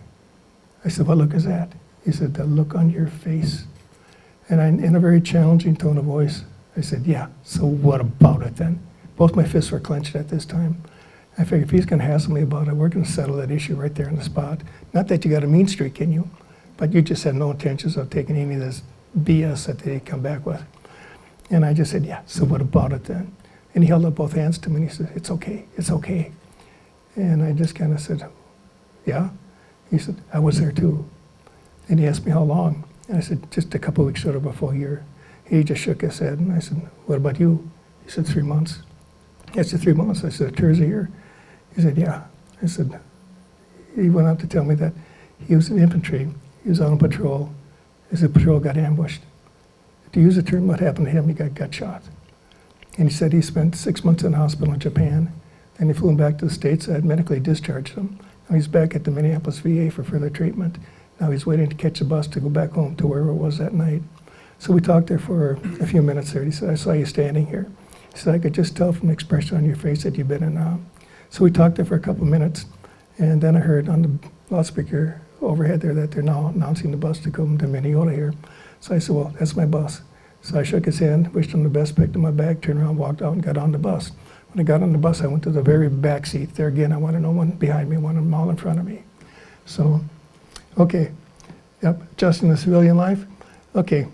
I said, "What look is that?" He said, "The look on your face." And I, in a very challenging tone of voice, I said, "Yeah, so what about it then?" Both my fists were clenched at this time. I figured if he's going to hassle me about it, we're going to settle that issue right there on the spot. Not that you got a mean streak in you, but you just had no intentions of taking any of this BS that they come back with. And I just said, "Yeah, so what about it then?" And he held up both hands to me and he said, "It's okay, it's okay." And I just kind of said, "Yeah?" He said, "I was there too." And he asked me how long. And I said, "Just a couple of weeks, short of a full year." He just shook his head and I said, "What about you?" He said, 3 months. I said, 3 months? I said, "A tour's a year?" He said, "Yeah." I said, he went on to tell me that he was in infantry, he was on patrol, as the patrol got ambushed. To use the term, what happened to him, he got shot. And he said he spent 6 months in the hospital in Japan, and he flew him back to the States. I had medically discharged him. Now he's back at the Minneapolis VA for further treatment. Now he's waiting to catch a bus to go back home to wherever it was that night. So we talked there for a few minutes there. He said, "I saw you standing here." He said, "I could just tell from the expression on your face that you've been in Nam." So we talked there for a couple of minutes, and then I heard on the loudspeaker overhead there that they're now announcing the bus to come to Minneota here. So I said, "Well, that's my bus." So I shook his hand, wished him the best, picked up my bag, turned around, walked out, and got on the bus. When I got on the bus, I went to the very back seat. There again, I wanted no one behind me, I wanted them all in front of me. So, okay, yep, adjusting the civilian life. Okay.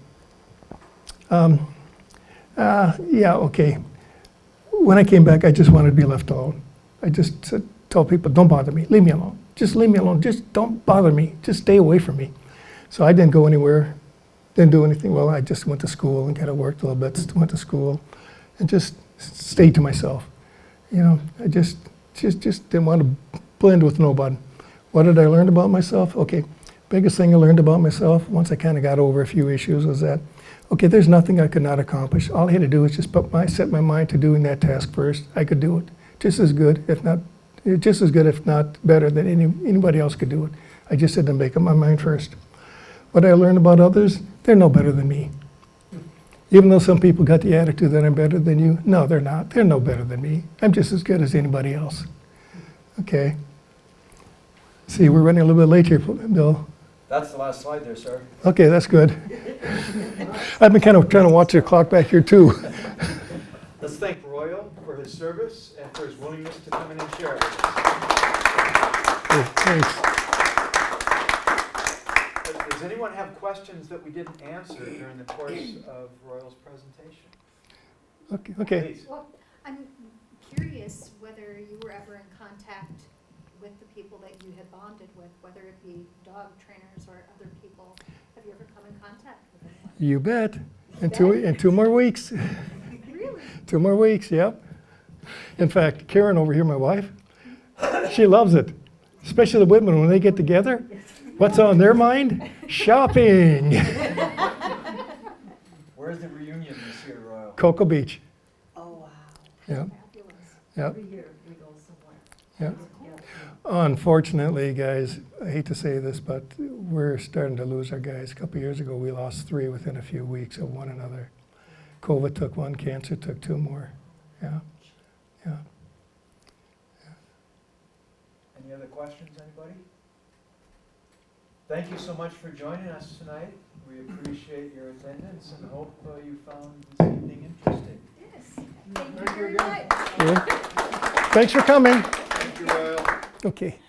Yeah, okay. When I came back, I just wanted to be left alone. I just told people, "Don't bother me, leave me alone. Just leave me alone, just don't bother me, just stay away from me." So I didn't go anywhere, didn't do anything. Well, I just went to school and kind of worked a little bit, went to school, and just stayed to myself. You know, I just didn't want to blend with nobody. What did I learn about myself? Okay, biggest thing I learned about myself, once I kind of got over a few issues, was that, okay, there's nothing I could not accomplish. All I had to do was just set my mind to doing that task first. I could do it just as good, if not better than anybody else could do it. I just had to make up my mind first. What I learned about others, they're no better than me. Even though some people got the attitude that I'm better than you, no, they're not. They're no better than me. I'm just as good as anybody else. Okay. See, we're running a little bit late here, Bill. That's the last slide there, sir. Okay, that's good. I've been kind of trying to watch the clock back here too. Let's thank Royal for his service and for his willingness to come in and share it with us. Okay, thanks. Does anyone have questions that we didn't answer during the course of Royal's presentation? Okay. Please. Well, I'm curious whether you were ever in contact with the people that you had bonded with, whether it be dog trainers or other people. Have you ever come in contact with anyone? You bet. In 2 more weeks. Really? 2 more weeks, yep. In fact, Karen over here, my wife, she loves it. Especially the women, when they get together, what's on their mind? Shopping. Where's the reunion this year, Royal? Cocoa Beach. Oh, wow. Yep, Fabulous. yep, Every year we go somewhere. yep. Yeah. Unfortunately, guys, I hate to say this, but we're starting to lose our guys. A couple of years ago, we lost 3 within a few weeks of one another. COVID took 1, cancer took 2 more. Yeah, yeah. Any other questions, anybody? Thank you so much for joining us tonight. We appreciate your attendance and hope you found this evening interesting. Yes. Thank you very much. Yeah. Thanks for coming. Thank you, Royal. Okay.